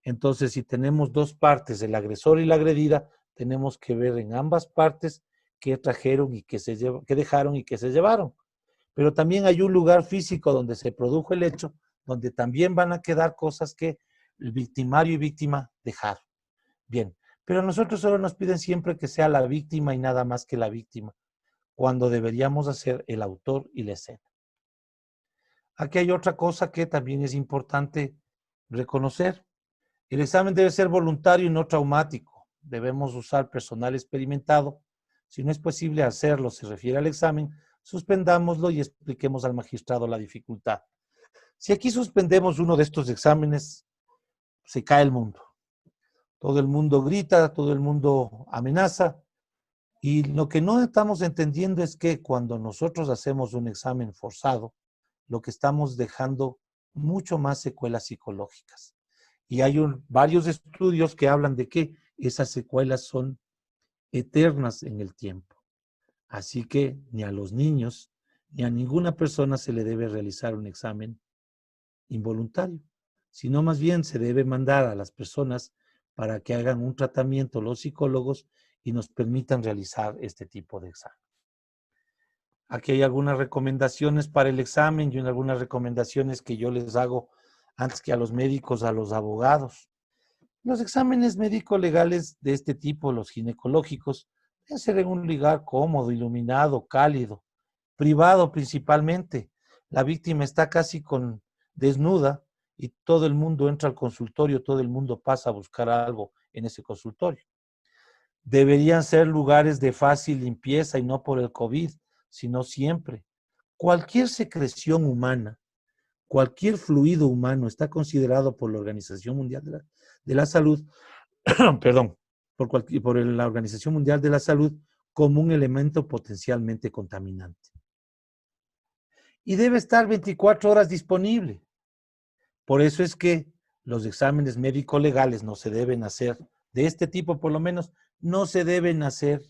Entonces, si tenemos 2 partes, el agresor y la agredida, tenemos que ver en ambas partes qué trajeron y qué dejaron y qué se llevaron. Pero también hay un lugar físico donde se produjo el hecho, donde también van a quedar cosas que el victimario y víctima dejaron. Bien, pero a nosotros solo nos piden siempre que sea la víctima y nada más que la víctima, cuando deberíamos hacer el autor y la escena. Aquí hay otra cosa que también es importante reconocer. El examen debe ser voluntario y no traumático. Debemos usar personal experimentado. Si no es posible hacerlo, se refiere al examen, suspendámoslo y expliquemos al magistrado la dificultad. Si aquí suspendemos uno de estos exámenes, se cae el mundo. Todo el mundo grita, todo el mundo amenaza. Y lo que no estamos entendiendo es que cuando nosotros hacemos un examen forzado, lo que estamos dejando mucho más secuelas psicológicas. Y hay varios estudios que hablan de que esas secuelas son eternas en el tiempo. Así que ni a los niños ni a ninguna persona se le debe realizar un examen involuntario, sino más bien se debe mandar a las personas para que hagan un tratamiento los psicólogos y nos permitan realizar este tipo de examen. Aquí hay algunas recomendaciones para el examen y algunas recomendaciones que yo les hago antes que a los médicos, a los abogados. Los exámenes médico-legales de este tipo, los ginecológicos, deben ser en un lugar cómodo, iluminado, cálido, privado principalmente. La víctima está casi desnuda y todo el mundo entra al consultorio, todo el mundo pasa a buscar algo en ese consultorio. Deberían ser lugares de fácil limpieza y no por el COVID, sino siempre. Cualquier secreción humana, cualquier fluido humano está considerado por la Organización Mundial de la Salud, perdón, por la Organización Mundial de la Salud como un elemento potencialmente contaminante. Y debe estar 24 horas disponible. Por eso es que los exámenes médico-legales no se deben hacer, de este tipo por lo menos, no se deben hacer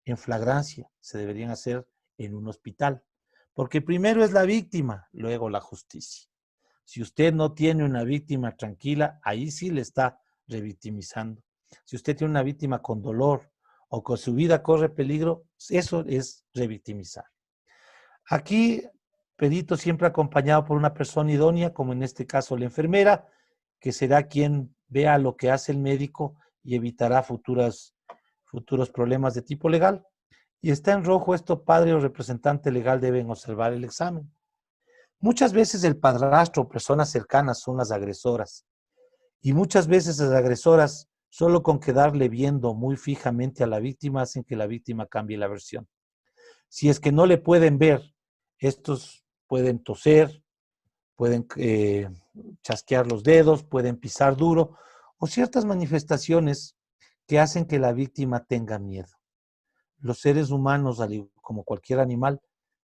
en flagrancia, se deberían hacer en un hospital, Porque primero es la víctima, luego la justicia. Si usted no tiene una víctima tranquila, ahí sí le está revictimizando. Si usted tiene una víctima con dolor o con su vida corre peligro, eso es revictimizar. Aquí, perito siempre acompañado por una persona idónea, como en este caso la enfermera, que será quien vea lo que hace el médico y evitará futuros problemas de tipo legal. Y está en rojo, esto padre o representante legal deben observar el examen. Muchas veces el padrastro o personas cercanas son las agresoras. Y muchas veces las agresoras, solo con quedarle viendo muy fijamente a la víctima, hacen que la víctima cambie la versión. Si es que no le pueden ver, estos pueden toser, pueden chasquear los dedos, pueden pisar duro, o ciertas manifestaciones que hacen que la víctima tenga miedo. Los seres humanos, como cualquier animal,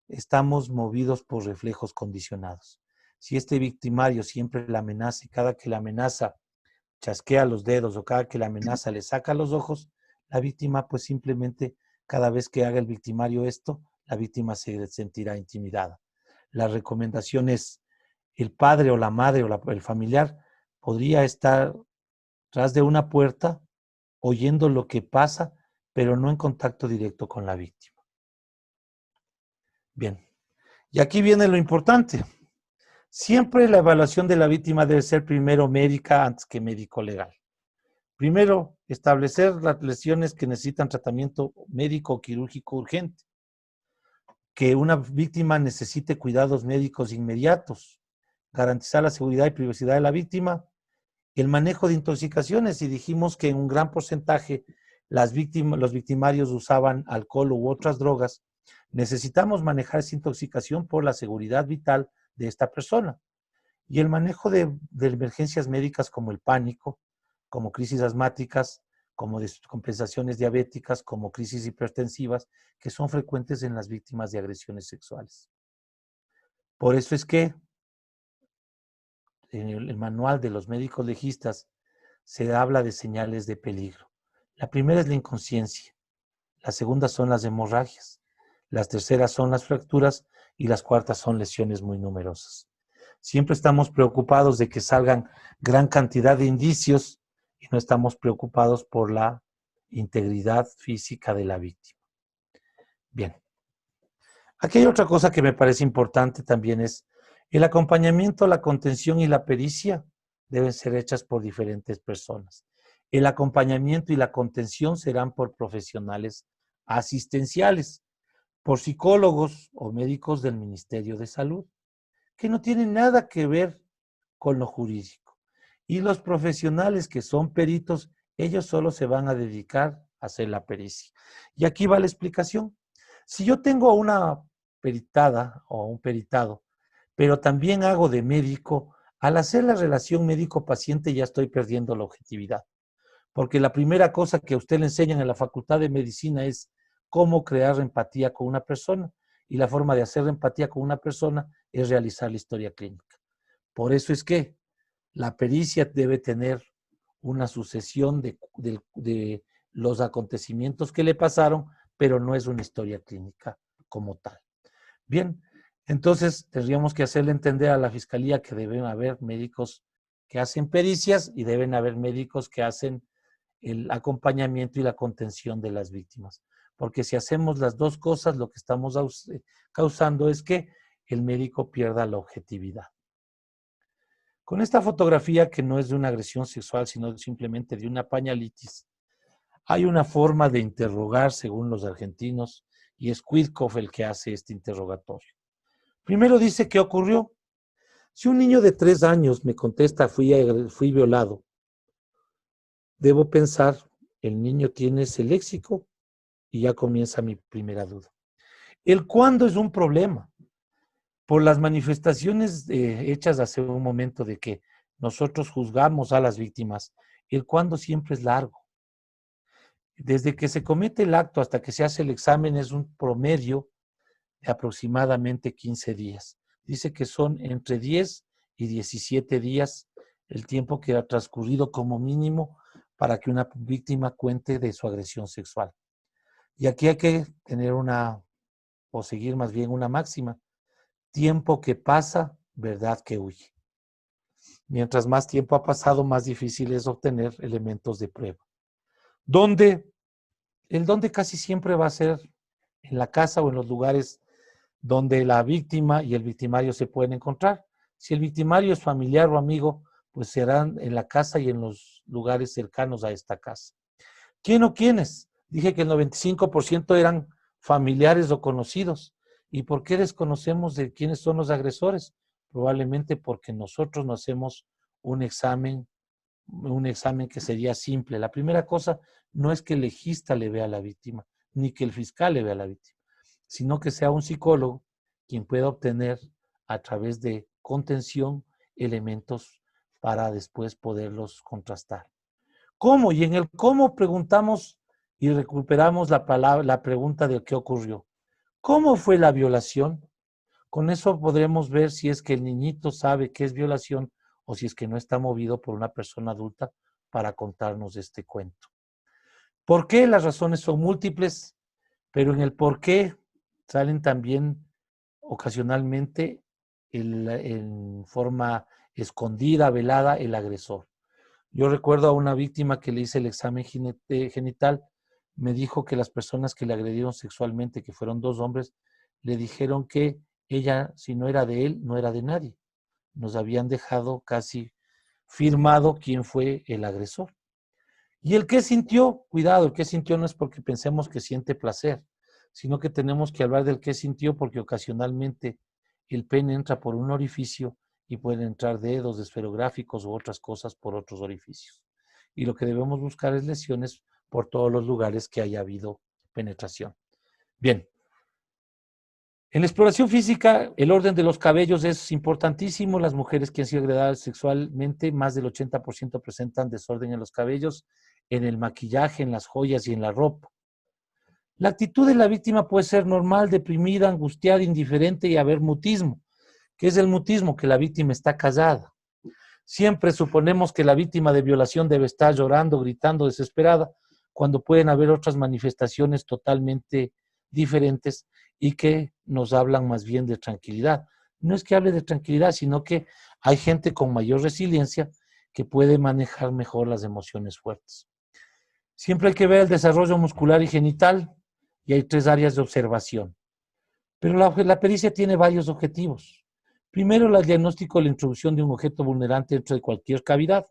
estamos movidos por reflejos condicionados. Si este victimario siempre la amenaza y cada que la amenaza chasquea los dedos o cada que la amenaza le saca los ojos, la víctima pues simplemente cada vez que haga el victimario esto, la víctima se sentirá intimidada. La recomendación es el padre o la madre o el familiar podría estar tras de una puerta oyendo lo que pasa, pero no en contacto directo con la víctima. Bien, y aquí viene lo importante. Siempre la evaluación de la víctima debe ser primero médica antes que médico legal. Primero, establecer las lesiones que necesitan tratamiento médico o quirúrgico urgente. Que una víctima necesite cuidados médicos inmediatos. Garantizar la seguridad y privacidad de la víctima. El manejo de intoxicaciones, y dijimos que en un gran porcentaje los victimarios usaban alcohol u otras drogas. Necesitamos manejar esa intoxicación por la seguridad vital de esta persona. Y el manejo de emergencias médicas como el pánico, como crisis asmáticas, como descompensaciones diabéticas, como crisis hipertensivas, que son frecuentes en las víctimas de agresiones sexuales. Por eso es que en el manual de los médicos legistas se habla de señales de peligro. La primera es la inconsciencia, la segunda son las hemorragias, las terceras son las fracturas y las cuartas son lesiones muy numerosas. Siempre estamos preocupados de que salgan gran cantidad de indicios y no estamos preocupados por la integridad física de la víctima. Bien. Aquí hay otra cosa que me parece importante también es el acompañamiento, la contención y la pericia deben ser hechas por diferentes personas. El acompañamiento y la contención serán por profesionales asistenciales, por psicólogos o médicos del Ministerio de Salud, que no tienen nada que ver con lo jurídico. Y los profesionales que son peritos, ellos solo se van a dedicar a hacer la pericia. Y aquí va la explicación. Si yo tengo una peritada o un peritado, pero también hago de médico, al hacer la relación médico-paciente ya estoy perdiendo la objetividad. Porque la primera cosa que a usted le enseñan en la Facultad de Medicina es cómo crear empatía con una persona. Y la forma de hacer empatía con una persona es realizar la historia clínica. Por eso es que la pericia debe tener una sucesión de los acontecimientos que le pasaron, pero no es una historia clínica como tal. Bien, entonces tendríamos que hacerle entender a la Fiscalía que deben haber médicos que hacen pericias y deben haber médicos que hacen el acompañamiento y la contención de las víctimas. Porque si hacemos las dos cosas, lo que estamos causando es que el médico pierda la objetividad. Con esta fotografía, que no es de una agresión sexual, sino simplemente de una pañalitis, hay una forma de interrogar según los argentinos y es Quidkov el que hace este interrogatorio. Primero dice qué ocurrió. Si un niño de 3 años me contesta fui violado, debo pensar, el niño tiene ese léxico y ya comienza mi primera duda. El cuándo es un problema. Por las manifestaciones hechas hace un momento de que nosotros juzgamos a las víctimas, el cuándo siempre es largo. Desde que se comete el acto hasta que se hace el examen es un promedio de aproximadamente 15 días. Dice que son entre 10 y 17 días el tiempo que ha transcurrido como mínimo para que una víctima cuente de su agresión sexual. Y aquí hay que tener o seguir más bien una máxima. tiempo que pasa, verdad que huye. Mientras más tiempo ha pasado, más difícil es obtener elementos de prueba. El donde casi siempre va a ser en la casa o en los lugares donde la víctima y el victimario se pueden encontrar. Si el victimario es familiar o amigo, pues serán en la casa y en los lugares cercanos a esta casa. ¿Quién o quiénes? Dije que el 95% eran familiares o conocidos. ¿Y por qué desconocemos de quiénes son los agresores? Probablemente porque nosotros no hacemos un examen que sería simple. La primera cosa no es que el legista le vea a la víctima, ni que el fiscal le vea a la víctima, sino que sea un psicólogo quien pueda obtener a través de contención elementos para después poderlos contrastar. ¿Cómo? Y en el cómo preguntamos y recuperamos la pregunta de qué ocurrió. ¿Cómo fue la violación? Con eso podremos ver si es que el niñito sabe qué es violación o si es que no está movido por una persona adulta para contarnos este cuento. ¿Por qué? Las razones son múltiples, pero en el por qué salen también ocasionalmente en forma escondida, velada, el agresor. Yo recuerdo a una víctima que le hice el examen genital, me dijo que las personas que le agredieron sexualmente, que fueron 2 hombres, le dijeron que ella, si no era de él, no era de nadie. Nos habían dejado casi firmado quién fue el agresor. Y el que sintió, cuidado, el que sintió no es porque pensemos que siente placer, sino que tenemos que hablar del que sintió porque ocasionalmente el pene entra por un orificio y pueden entrar dedos esferográficos u otras cosas por otros orificios. Y lo que debemos buscar es lesiones por todos los lugares que haya habido penetración. Bien. En la exploración física, el orden de los cabellos es importantísimo. Las mujeres que han sido agredidas sexualmente, más del 80% presentan desorden en los cabellos, en el maquillaje, en las joyas y en la ropa. La actitud de la víctima puede ser normal, deprimida, angustiada, indiferente y haber mutismo. ¿Qué es el mutismo? Que la víctima está callada. Siempre suponemos que la víctima de violación debe estar llorando, gritando, desesperada, cuando pueden haber otras manifestaciones totalmente diferentes y que nos hablan más bien de tranquilidad. No es que hable de tranquilidad, sino que hay gente con mayor resiliencia que puede manejar mejor las emociones fuertes. Siempre hay que ver el desarrollo muscular y genital y hay 3 áreas de observación. Pero la pericia tiene varios objetivos. Primero, el diagnóstico de la introducción de un objeto vulnerante dentro de cualquier cavidad,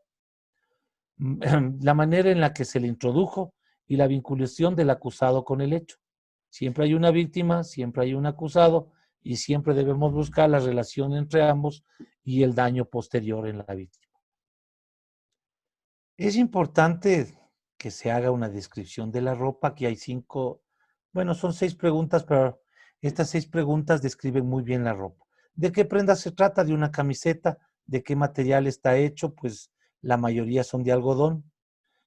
la manera en la que se le introdujo y la vinculación del acusado con el hecho. Siempre hay una víctima, siempre hay un acusado y siempre debemos buscar la relación entre ambos y el daño posterior en la víctima. Es importante que se haga una descripción de la ropa, que hay 5, bueno, son 6 preguntas, pero estas 6 preguntas describen muy bien la ropa. ¿De qué prenda se trata? De una camiseta. ¿De qué material está hecho? Pues la mayoría son de algodón.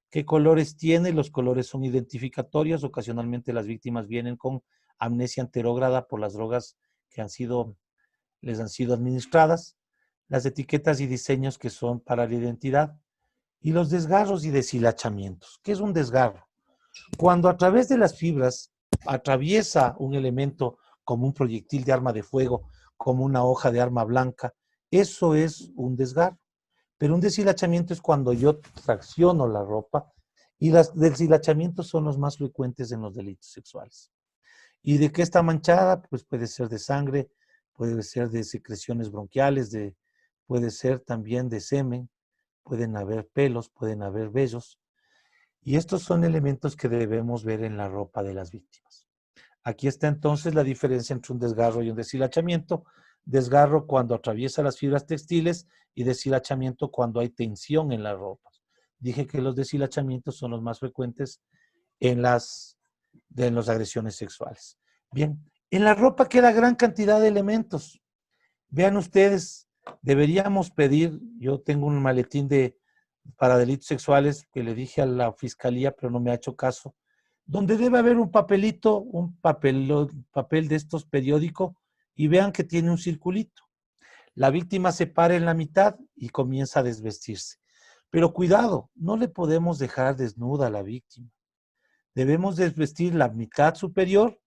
¿Qué colores tiene? Los colores son identificatorios. Ocasionalmente las víctimas vienen con amnesia anterógrada por las drogas que les han sido administradas. Las etiquetas y diseños que son para la identidad. Y los desgarros y deshilachamientos. ¿Qué es un desgarro? Cuando a través de las fibras atraviesa un elemento como un proyectil de arma de fuego, como una hoja de arma blanca, eso es un desgarro. Pero un deshilachamiento es cuando yo tracciono la ropa y los deshilachamientos son los más frecuentes en los delitos sexuales. ¿Y de qué está manchada? Pues puede ser de sangre, puede ser de secreciones bronquiales, puede ser también de semen, pueden haber pelos, pueden haber vellos. Y estos son elementos que debemos ver en la ropa de las víctimas. Aquí está entonces la diferencia entre un desgarro y un deshilachamiento. Desgarro cuando atraviesa las fibras textiles y deshilachamiento cuando hay tensión en las ropas. Dije que los deshilachamientos son los más frecuentes en las agresiones sexuales. Bien, en la ropa queda gran cantidad de elementos. Vean ustedes, deberíamos pedir, yo tengo un maletín para delitos sexuales que le dije a la fiscalía, pero no me ha hecho caso, donde debe haber un papelito, un papel de estos periódico y vean que tiene un circulito. La víctima se para en la mitad y comienza a desvestirse. Pero cuidado, no le podemos dejar desnuda a la víctima. Debemos desvestir la mitad superior,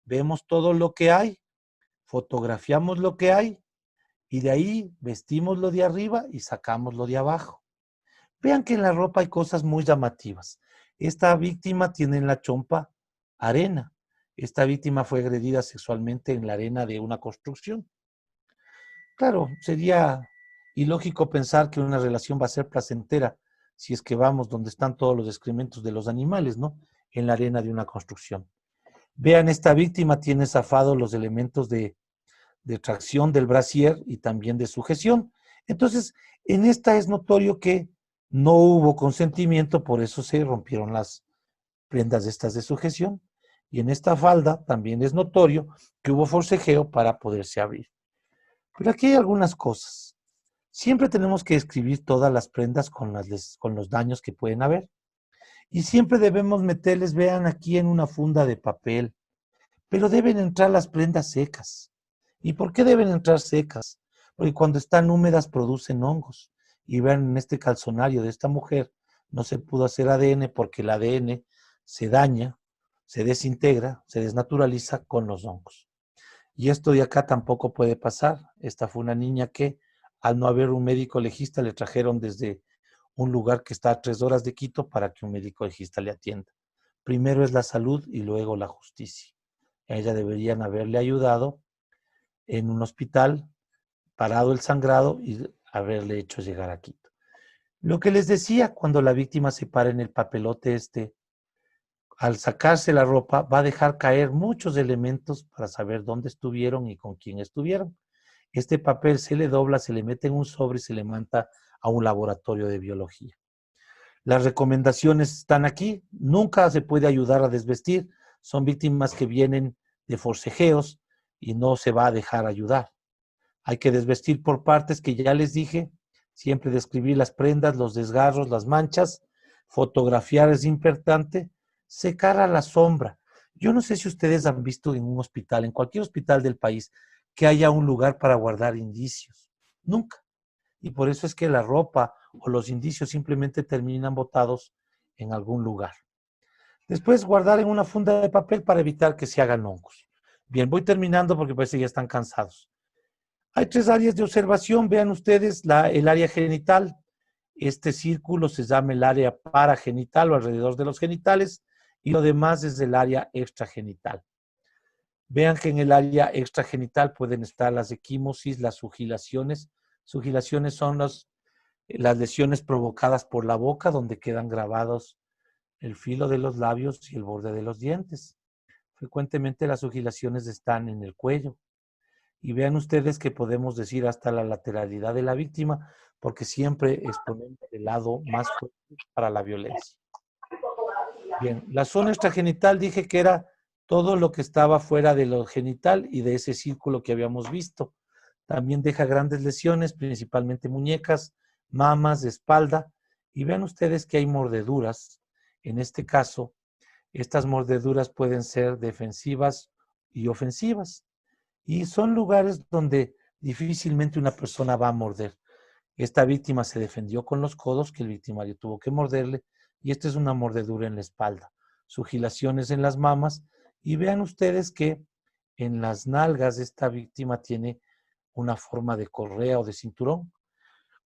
vemos todo lo que hay, fotografiamos lo que hay y de ahí vestimos lo de arriba y sacamos lo de abajo. Vean que en la ropa hay cosas muy llamativas. Esta víctima tiene en la chompa arena. Esta víctima fue agredida sexualmente en la arena de una construcción. Claro, sería ilógico pensar que una relación va a ser placentera si es que vamos donde están todos los excrementos de los animales, ¿no? En la arena de una construcción. Vean, esta víctima tiene zafado los elementos de tracción del brasier y también de sujeción. Entonces, en esta es notorio que no hubo consentimiento, por eso se rompieron las prendas estas de sujeción. Y en esta falda también es notorio que hubo forcejeo para poderse abrir. Pero aquí hay algunas cosas. Siempre tenemos que escribir todas las prendas con los daños que pueden haber. Y siempre debemos meterles, vean aquí en una funda de papel, pero deben entrar las prendas secas. ¿Y por qué deben entrar secas? Porque cuando están húmedas producen hongos. Y vean, en este calzonario de esta mujer no se pudo hacer ADN porque el ADN se daña, se desintegra, se desnaturaliza con los hongos. Y esto de acá tampoco puede pasar. Esta fue una niña que, al no haber un médico legista, le trajeron desde un lugar que está a 3 horas de Quito para que un médico legista le atienda. Primero es la salud y luego la justicia. A ella deberían haberle ayudado en un hospital, parado el sangrado y haberle hecho llegar a Quito. Lo que les decía, cuando la víctima se para en el papelote al sacarse la ropa, va a dejar caer muchos elementos para saber dónde estuvieron y con quién estuvieron. Este papel se le dobla, se le mete en un sobre y se le manda a un laboratorio de biología. Las recomendaciones están aquí. Nunca se puede ayudar a desvestir. Son víctimas que vienen de forcejeos y no se va a dejar ayudar. Hay que desvestir por partes que ya les dije. Siempre describir las prendas, los desgarros, las manchas. Fotografiar es importante. Secar a la sombra. Yo no sé si ustedes han visto en un hospital, en cualquier hospital del país, que haya un lugar para guardar indicios. Nunca. Y por eso es que la ropa o los indicios simplemente terminan botados en algún lugar. Después, guardar en una funda de papel para evitar que se hagan hongos. Bien, voy terminando porque parece que ya están cansados. Hay 3 áreas de observación. Vean ustedes el área genital. Este círculo se llama el área paragenital o alrededor de los genitales y lo demás es el área extragenital. Vean que en el área extragenital pueden estar las equimosis, las sugilaciones. Sugilaciones son las lesiones provocadas por la boca, donde quedan grabados el filo de los labios y el borde de los dientes. Frecuentemente las sugilaciones están en el cuello. Y vean ustedes que podemos decir hasta la lateralidad de la víctima, porque siempre exponemos el lado más fuerte para la violencia. Bien, la zona extragenital dije que era todo lo que estaba fuera de lo genital y de ese círculo que habíamos visto. También deja grandes lesiones, principalmente muñecas, mamas, espalda. Y vean ustedes que hay mordeduras. En este caso, estas mordeduras pueden ser defensivas y ofensivas. Y son lugares donde difícilmente una persona va a morder. Esta víctima se defendió con los codos, que el victimario tuvo que morderle, y esta es una mordedura en la espalda. Sugilaciones en las mamas, y vean ustedes que en las nalgas esta víctima tiene una forma de correa o de cinturón.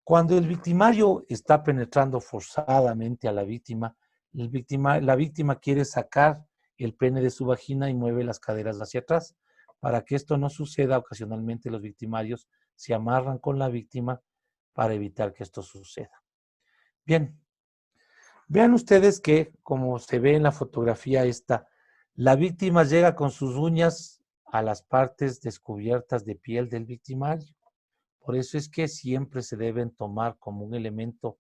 Cuando el victimario está penetrando forzadamente a la víctima, la víctima quiere sacar el pene de su vagina y mueve las caderas hacia atrás. Para que esto no suceda, ocasionalmente los victimarios se amarran con la víctima para evitar que esto suceda. Bien, vean ustedes que, como se ve en la fotografía esta, la víctima llega con sus uñas a las partes descubiertas de piel del victimario. Por eso es que siempre se deben tomar como un elemento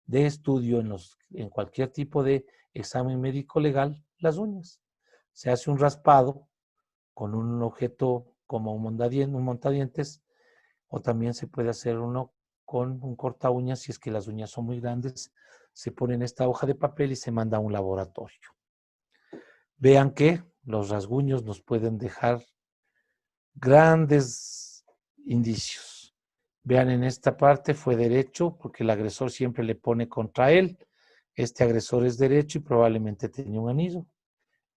de estudio en cualquier tipo de examen médico legal las uñas. Se hace un raspado con un objeto como un montadientes, o también se puede hacer uno con un corta uñas si es que las uñas son muy grandes. Se pone en esta hoja de papel y se manda a un laboratorio. Vean que los rasguños nos pueden dejar grandes indicios. Vean, en esta parte fue derecho porque el agresor siempre le pone contra él. Este agresor es derecho y probablemente tenía un anillo.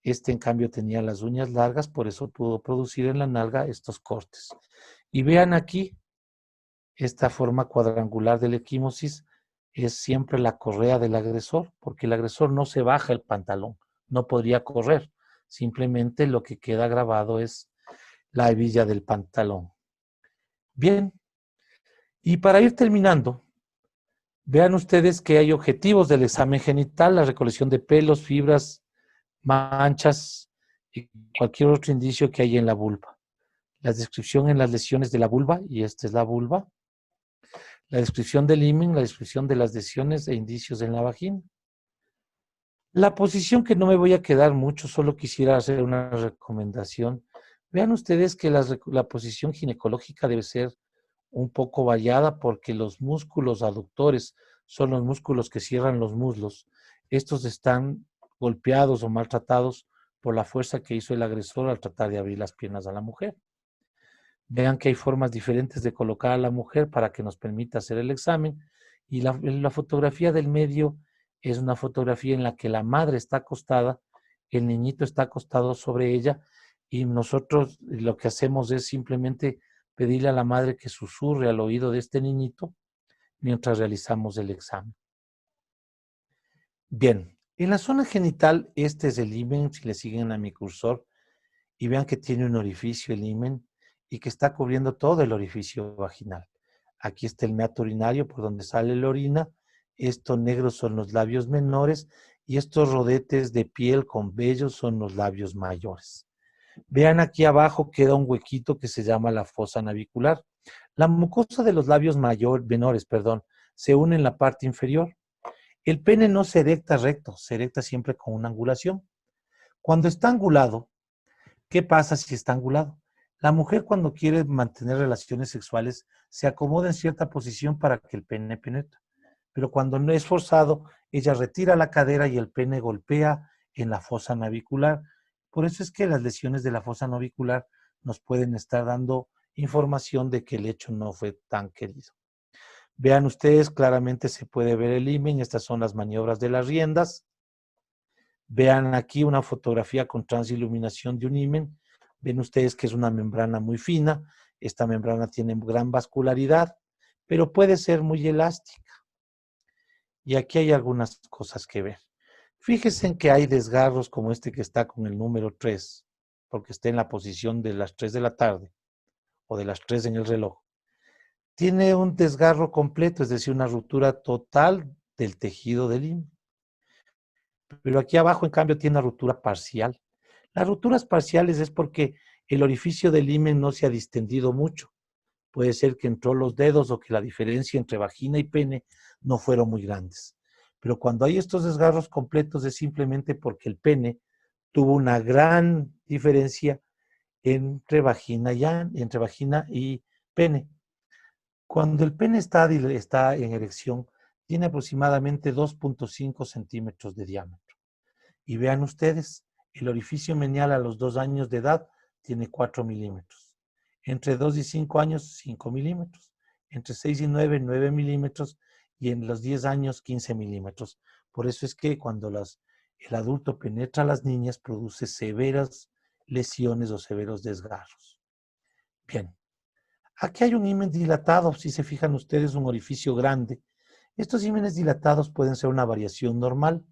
Este, en cambio, tenía las uñas largas, por eso pudo producir en la nalga estos cortes. Y vean aquí, esta forma cuadrangular del equimosis es siempre la correa del agresor, porque el agresor no se baja el pantalón, no podría correr. Simplemente lo que queda grabado es la hebilla del pantalón. Bien, y para ir terminando, vean ustedes que hay objetivos del examen genital: la recolección de pelos, fibras, manchas y cualquier otro indicio que hay en la vulva. La descripción en las lesiones de la vulva, y esta es la vulva. La descripción del himen, la descripción de las lesiones e indicios en la vagina. La posición, que no me voy a quedar mucho, solo quisiera hacer una recomendación. Vean ustedes que la posición ginecológica debe ser un poco variada, porque los músculos aductores son los músculos que cierran los muslos. Estos están golpeados o maltratados por la fuerza que hizo el agresor al tratar de abrir las piernas a la mujer. Vean que hay formas diferentes de colocar a la mujer para que nos permita hacer el examen. Y la fotografía del medio es una fotografía en la que la madre está acostada, el niñito está acostado sobre ella, y nosotros lo que hacemos es simplemente pedirle a la madre que susurre al oído de este niñito mientras realizamos el examen. Bien, en la zona genital, este es el himen, si le siguen a mi cursor, y vean que tiene un orificio el himen y que está cubriendo todo el orificio vaginal. Aquí está el meato urinario por donde sale la orina. Estos negros son los labios menores y estos rodetes de piel con vellos son los labios mayores. Vean, aquí abajo queda un huequito que se llama la fosa navicular. La mucosa de los labios menores, se une en la parte inferior. El pene no se erecta recto, se erecta siempre con una angulación. Cuando está angulado, ¿qué pasa si está angulado? La mujer, cuando quiere mantener relaciones sexuales, se acomoda en cierta posición para que el pene penetre. Pero cuando no es forzado, ella retira la cadera y el pene golpea en la fosa navicular. Por eso es que las lesiones de la fosa navicular nos pueden estar dando información de que el hecho no fue tan querido. Vean ustedes, claramente se puede ver el himen. Estas son las maniobras de las riendas. Vean aquí una fotografía con transiluminación de un himen. Ven ustedes que es una membrana muy fina. Esta membrana tiene gran vascularidad, pero puede ser muy elástica. Y aquí hay algunas cosas que ver. Fíjense en que hay desgarros como este que está con el número 3, porque está en la posición de las 3 de la tarde o de las 3 en el reloj. Tiene un desgarro completo, es decir, una ruptura total del tejido del himen. Pero aquí abajo, en cambio, tiene una ruptura parcial. Las rupturas parciales es porque el orificio del himen no se ha distendido mucho. Puede ser que entró los dedos o que la diferencia entre vagina y pene no fueron muy grandes. Pero cuando hay estos desgarros completos es simplemente porque el pene tuvo una gran diferencia entre vagina y pene. Cuando el pene está en erección, tiene aproximadamente 2.5 centímetros de diámetro. Y vean ustedes, el orificio menial a los 2 años de edad tiene 4 milímetros. Entre 2 y 5 años, 5 milímetros. Entre 6 y 9, 9 milímetros. Y en los 10 años, 15 milímetros. Por eso es que cuando el adulto penetra a las niñas, produce severas lesiones o severos desgarros. Bien, aquí hay un himen dilatado. Si se fijan ustedes, un orificio grande. Estos hímenes dilatados pueden ser una variación normal,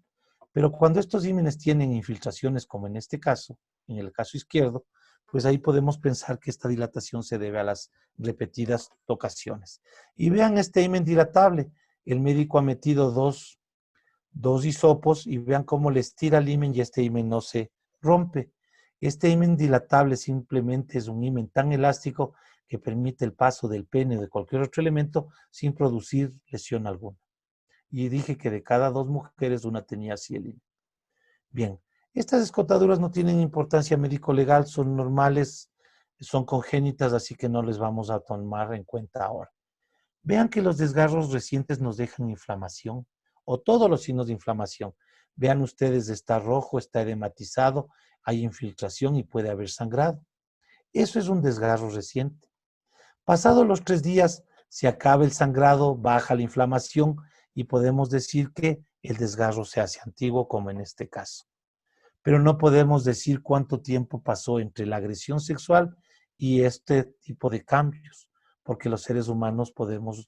pero cuando estos hímenes tienen infiltraciones, como en este caso, en el caso izquierdo, pues ahí podemos pensar que esta dilatación se debe a las repetidas tocaciones. Y vean este himen dilatable. El médico ha metido dos hisopos y vean cómo le estira el himen y este himen no se rompe. Este himen dilatable simplemente es un himen tan elástico que permite el paso del pene o de cualquier otro elemento sin producir lesión alguna. Y dije que de cada 2 mujeres, una tenía así el himen. Bien, estas escotaduras no tienen importancia médico-legal, son normales, son congénitas, así que no les vamos a tomar en cuenta ahora. Vean que los desgarros recientes nos dejan inflamación, o todos los signos de inflamación. Vean ustedes, está rojo, está edematizado, hay infiltración y puede haber sangrado. Eso es un desgarro reciente. Pasados los 3 días, se acaba el sangrado, baja la inflamación y podemos decir que el desgarro se hace antiguo, como en este caso. pero no podemos decir cuánto tiempo pasó entre la agresión sexual y este tipo de cambios, porque los seres humanos podemos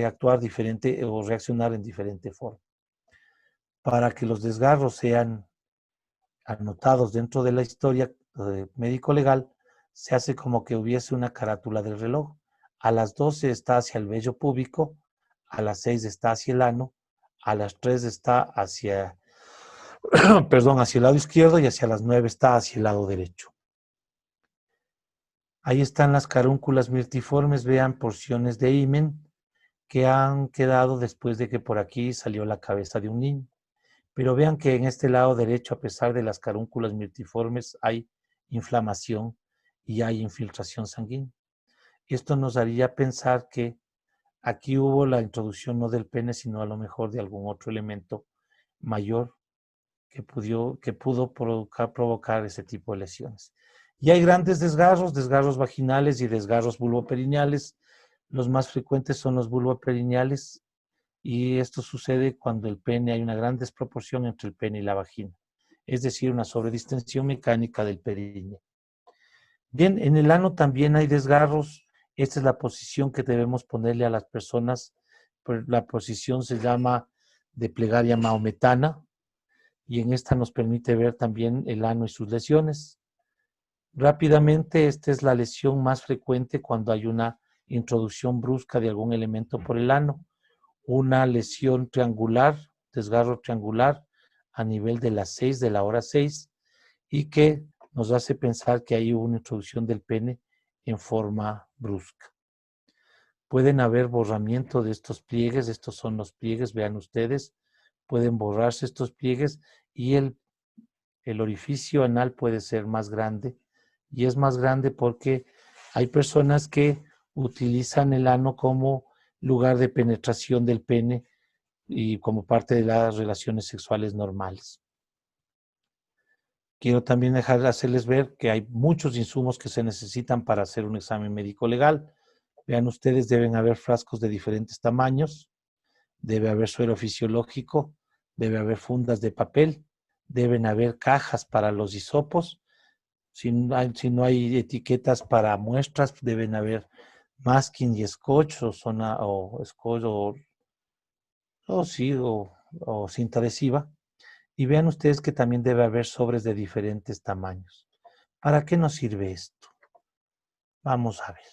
actuar diferente o reaccionar en diferente forma. Para que los desgarros sean anotados dentro de la historia médico-legal, se hace como que hubiese una carátula del reloj. A las 12 está hacia el vello púbico, a las 6 está hacia el ano, a las 3 está hacia, perdón, hacia el lado izquierdo y hacia las 9 está hacia el lado derecho. Ahí están las carúnculas mirtiformes, vean porciones de himen que han quedado después de que por aquí salió la cabeza de un niño. Pero vean que en este lado derecho, a pesar de las carúnculas mirtiformes, hay inflamación y hay infiltración sanguínea. Esto nos haría pensar que aquí hubo la introducción no del pene, sino a lo mejor de algún otro elemento mayor que pudo provocar ese tipo de lesiones. Y hay grandes desgarros vaginales y desgarros vulvoperineales. Los más frecuentes son los vulvoperineales, y esto sucede cuando el pene, hay una gran desproporción entre el pene y la vagina, es decir, una sobredistensión mecánica del perineo. Bien, en el ano también hay desgarros. Esta es la posición que debemos ponerle a las personas. La posición se llama de plegaria maometana, y en esta nos permite ver también el ano y sus lesiones. Rápidamente, esta es la lesión más frecuente cuando hay una introducción brusca de algún elemento por el ano. Una lesión triangular, desgarro triangular a nivel de las 6, de la hora 6, y que nos hace pensar que hay una introducción del pene en forma brusca. Pueden haber borramiento de estos pliegues, estos son los pliegues, vean ustedes, pueden borrarse estos pliegues y el orificio anal puede ser más grande, y es más grande porque hay personas que utilizan el ano como lugar de penetración del pene y como parte de las relaciones sexuales normales. Quiero también hacerles ver que hay muchos insumos que se necesitan para hacer un examen médico legal. Vean ustedes, deben haber frascos de diferentes tamaños, debe haber suero fisiológico, debe haber fundas de papel, deben haber cajas para los hisopos. Si no hay etiquetas para muestras, deben haber masking y scotch o cinta adhesiva. Y vean ustedes que también debe haber sobres de diferentes tamaños. ¿Para qué nos sirve esto? Vamos a ver.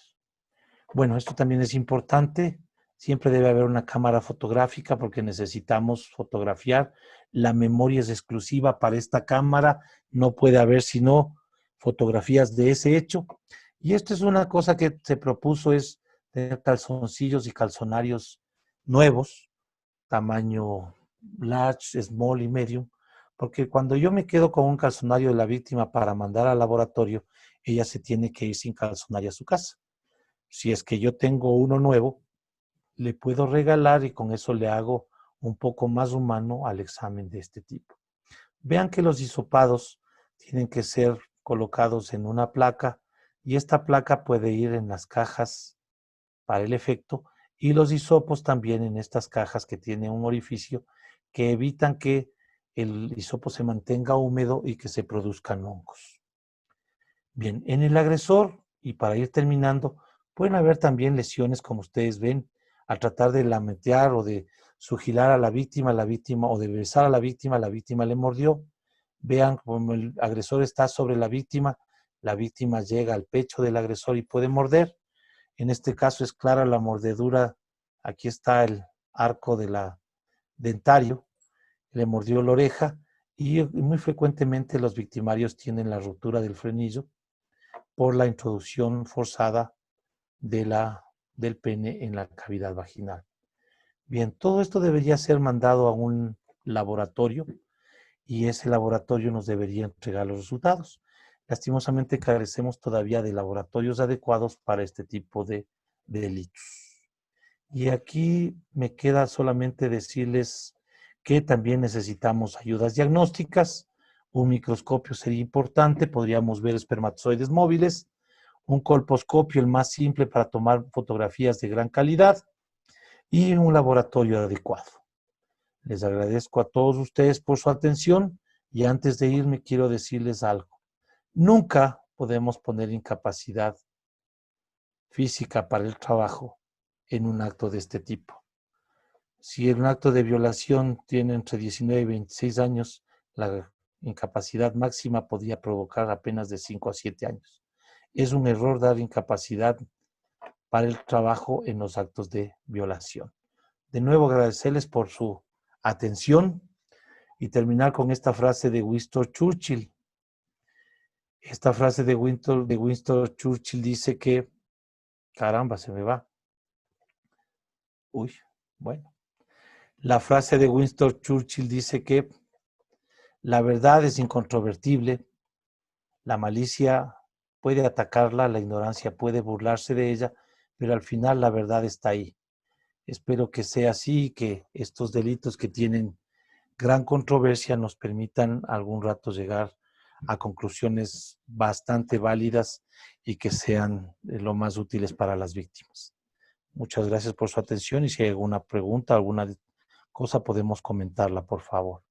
Bueno, esto también es importante. Siempre debe haber una cámara fotográfica porque necesitamos fotografiar. La memoria es exclusiva para esta cámara. No puede haber sino fotografías de ese hecho. Y esto es una cosa que se propuso, es tener calzoncillos y calzonarios nuevos, tamaño large, small y medium, porque cuando yo me quedo con un calzonario de la víctima para mandar al laboratorio, ella se tiene que ir sin calzonario a su casa. Si es que yo tengo uno nuevo, le puedo regalar y con eso le hago un poco más humano al examen de este tipo. Vean que los hisopados tienen que ser colocados en una placa, y esta placa puede ir en las cajas para el efecto, y los hisopos también en estas cajas que tienen un orificio que evitan que el hisopo se mantenga húmedo y que se produzcan hongos. Bien, en el agresor, y para ir terminando, pueden haber también lesiones, como ustedes ven, al tratar de lametear o de sugilar a la víctima o de besar a la víctima le mordió. Vean como el agresor está sobre la víctima llega al pecho del agresor y puede morder. En este caso es clara la mordedura, aquí está el arco de la dentario, le mordió la oreja, y muy frecuentemente los victimarios tienen la ruptura del frenillo por la introducción forzada del pene en la cavidad vaginal. Bien, todo esto debería ser mandado a un laboratorio, y ese laboratorio nos debería entregar los resultados. Lastimosamente carecemos todavía de laboratorios adecuados para este tipo de delitos. Y aquí me queda solamente decirles que también necesitamos ayudas diagnósticas. Un microscopio sería importante, podríamos ver espermatozoides móviles, un colposcopio, el más simple para tomar fotografías de gran calidad, y un laboratorio adecuado. Les agradezco a todos ustedes por su atención Y antes de irme, quiero decirles algo. Nunca podemos poner incapacidad física para el trabajo en un acto de este tipo. Si un acto de violación tiene entre 19 y 26 años, la incapacidad máxima podría provocar apenas de 5 a 7 años. Es un error dar incapacidad para el trabajo en los actos de violación. De nuevo, agradecerles por su atención y terminar con esta frase de Winston Churchill. Esta frase de Winston Churchill dice que, caramba, se me va. Uy, bueno. La frase de Winston Churchill dice que la verdad es incontrovertible, la malicia puede atacarla, la ignorancia puede burlarse de ella, pero al final la verdad está ahí. Espero que sea así y que estos delitos que tienen gran controversia nos permitan algún rato llegar a conclusiones bastante válidas y que sean lo más útiles para las víctimas. Muchas gracias por su atención y si hay alguna pregunta, alguna cosa, podemos comentarla, por favor.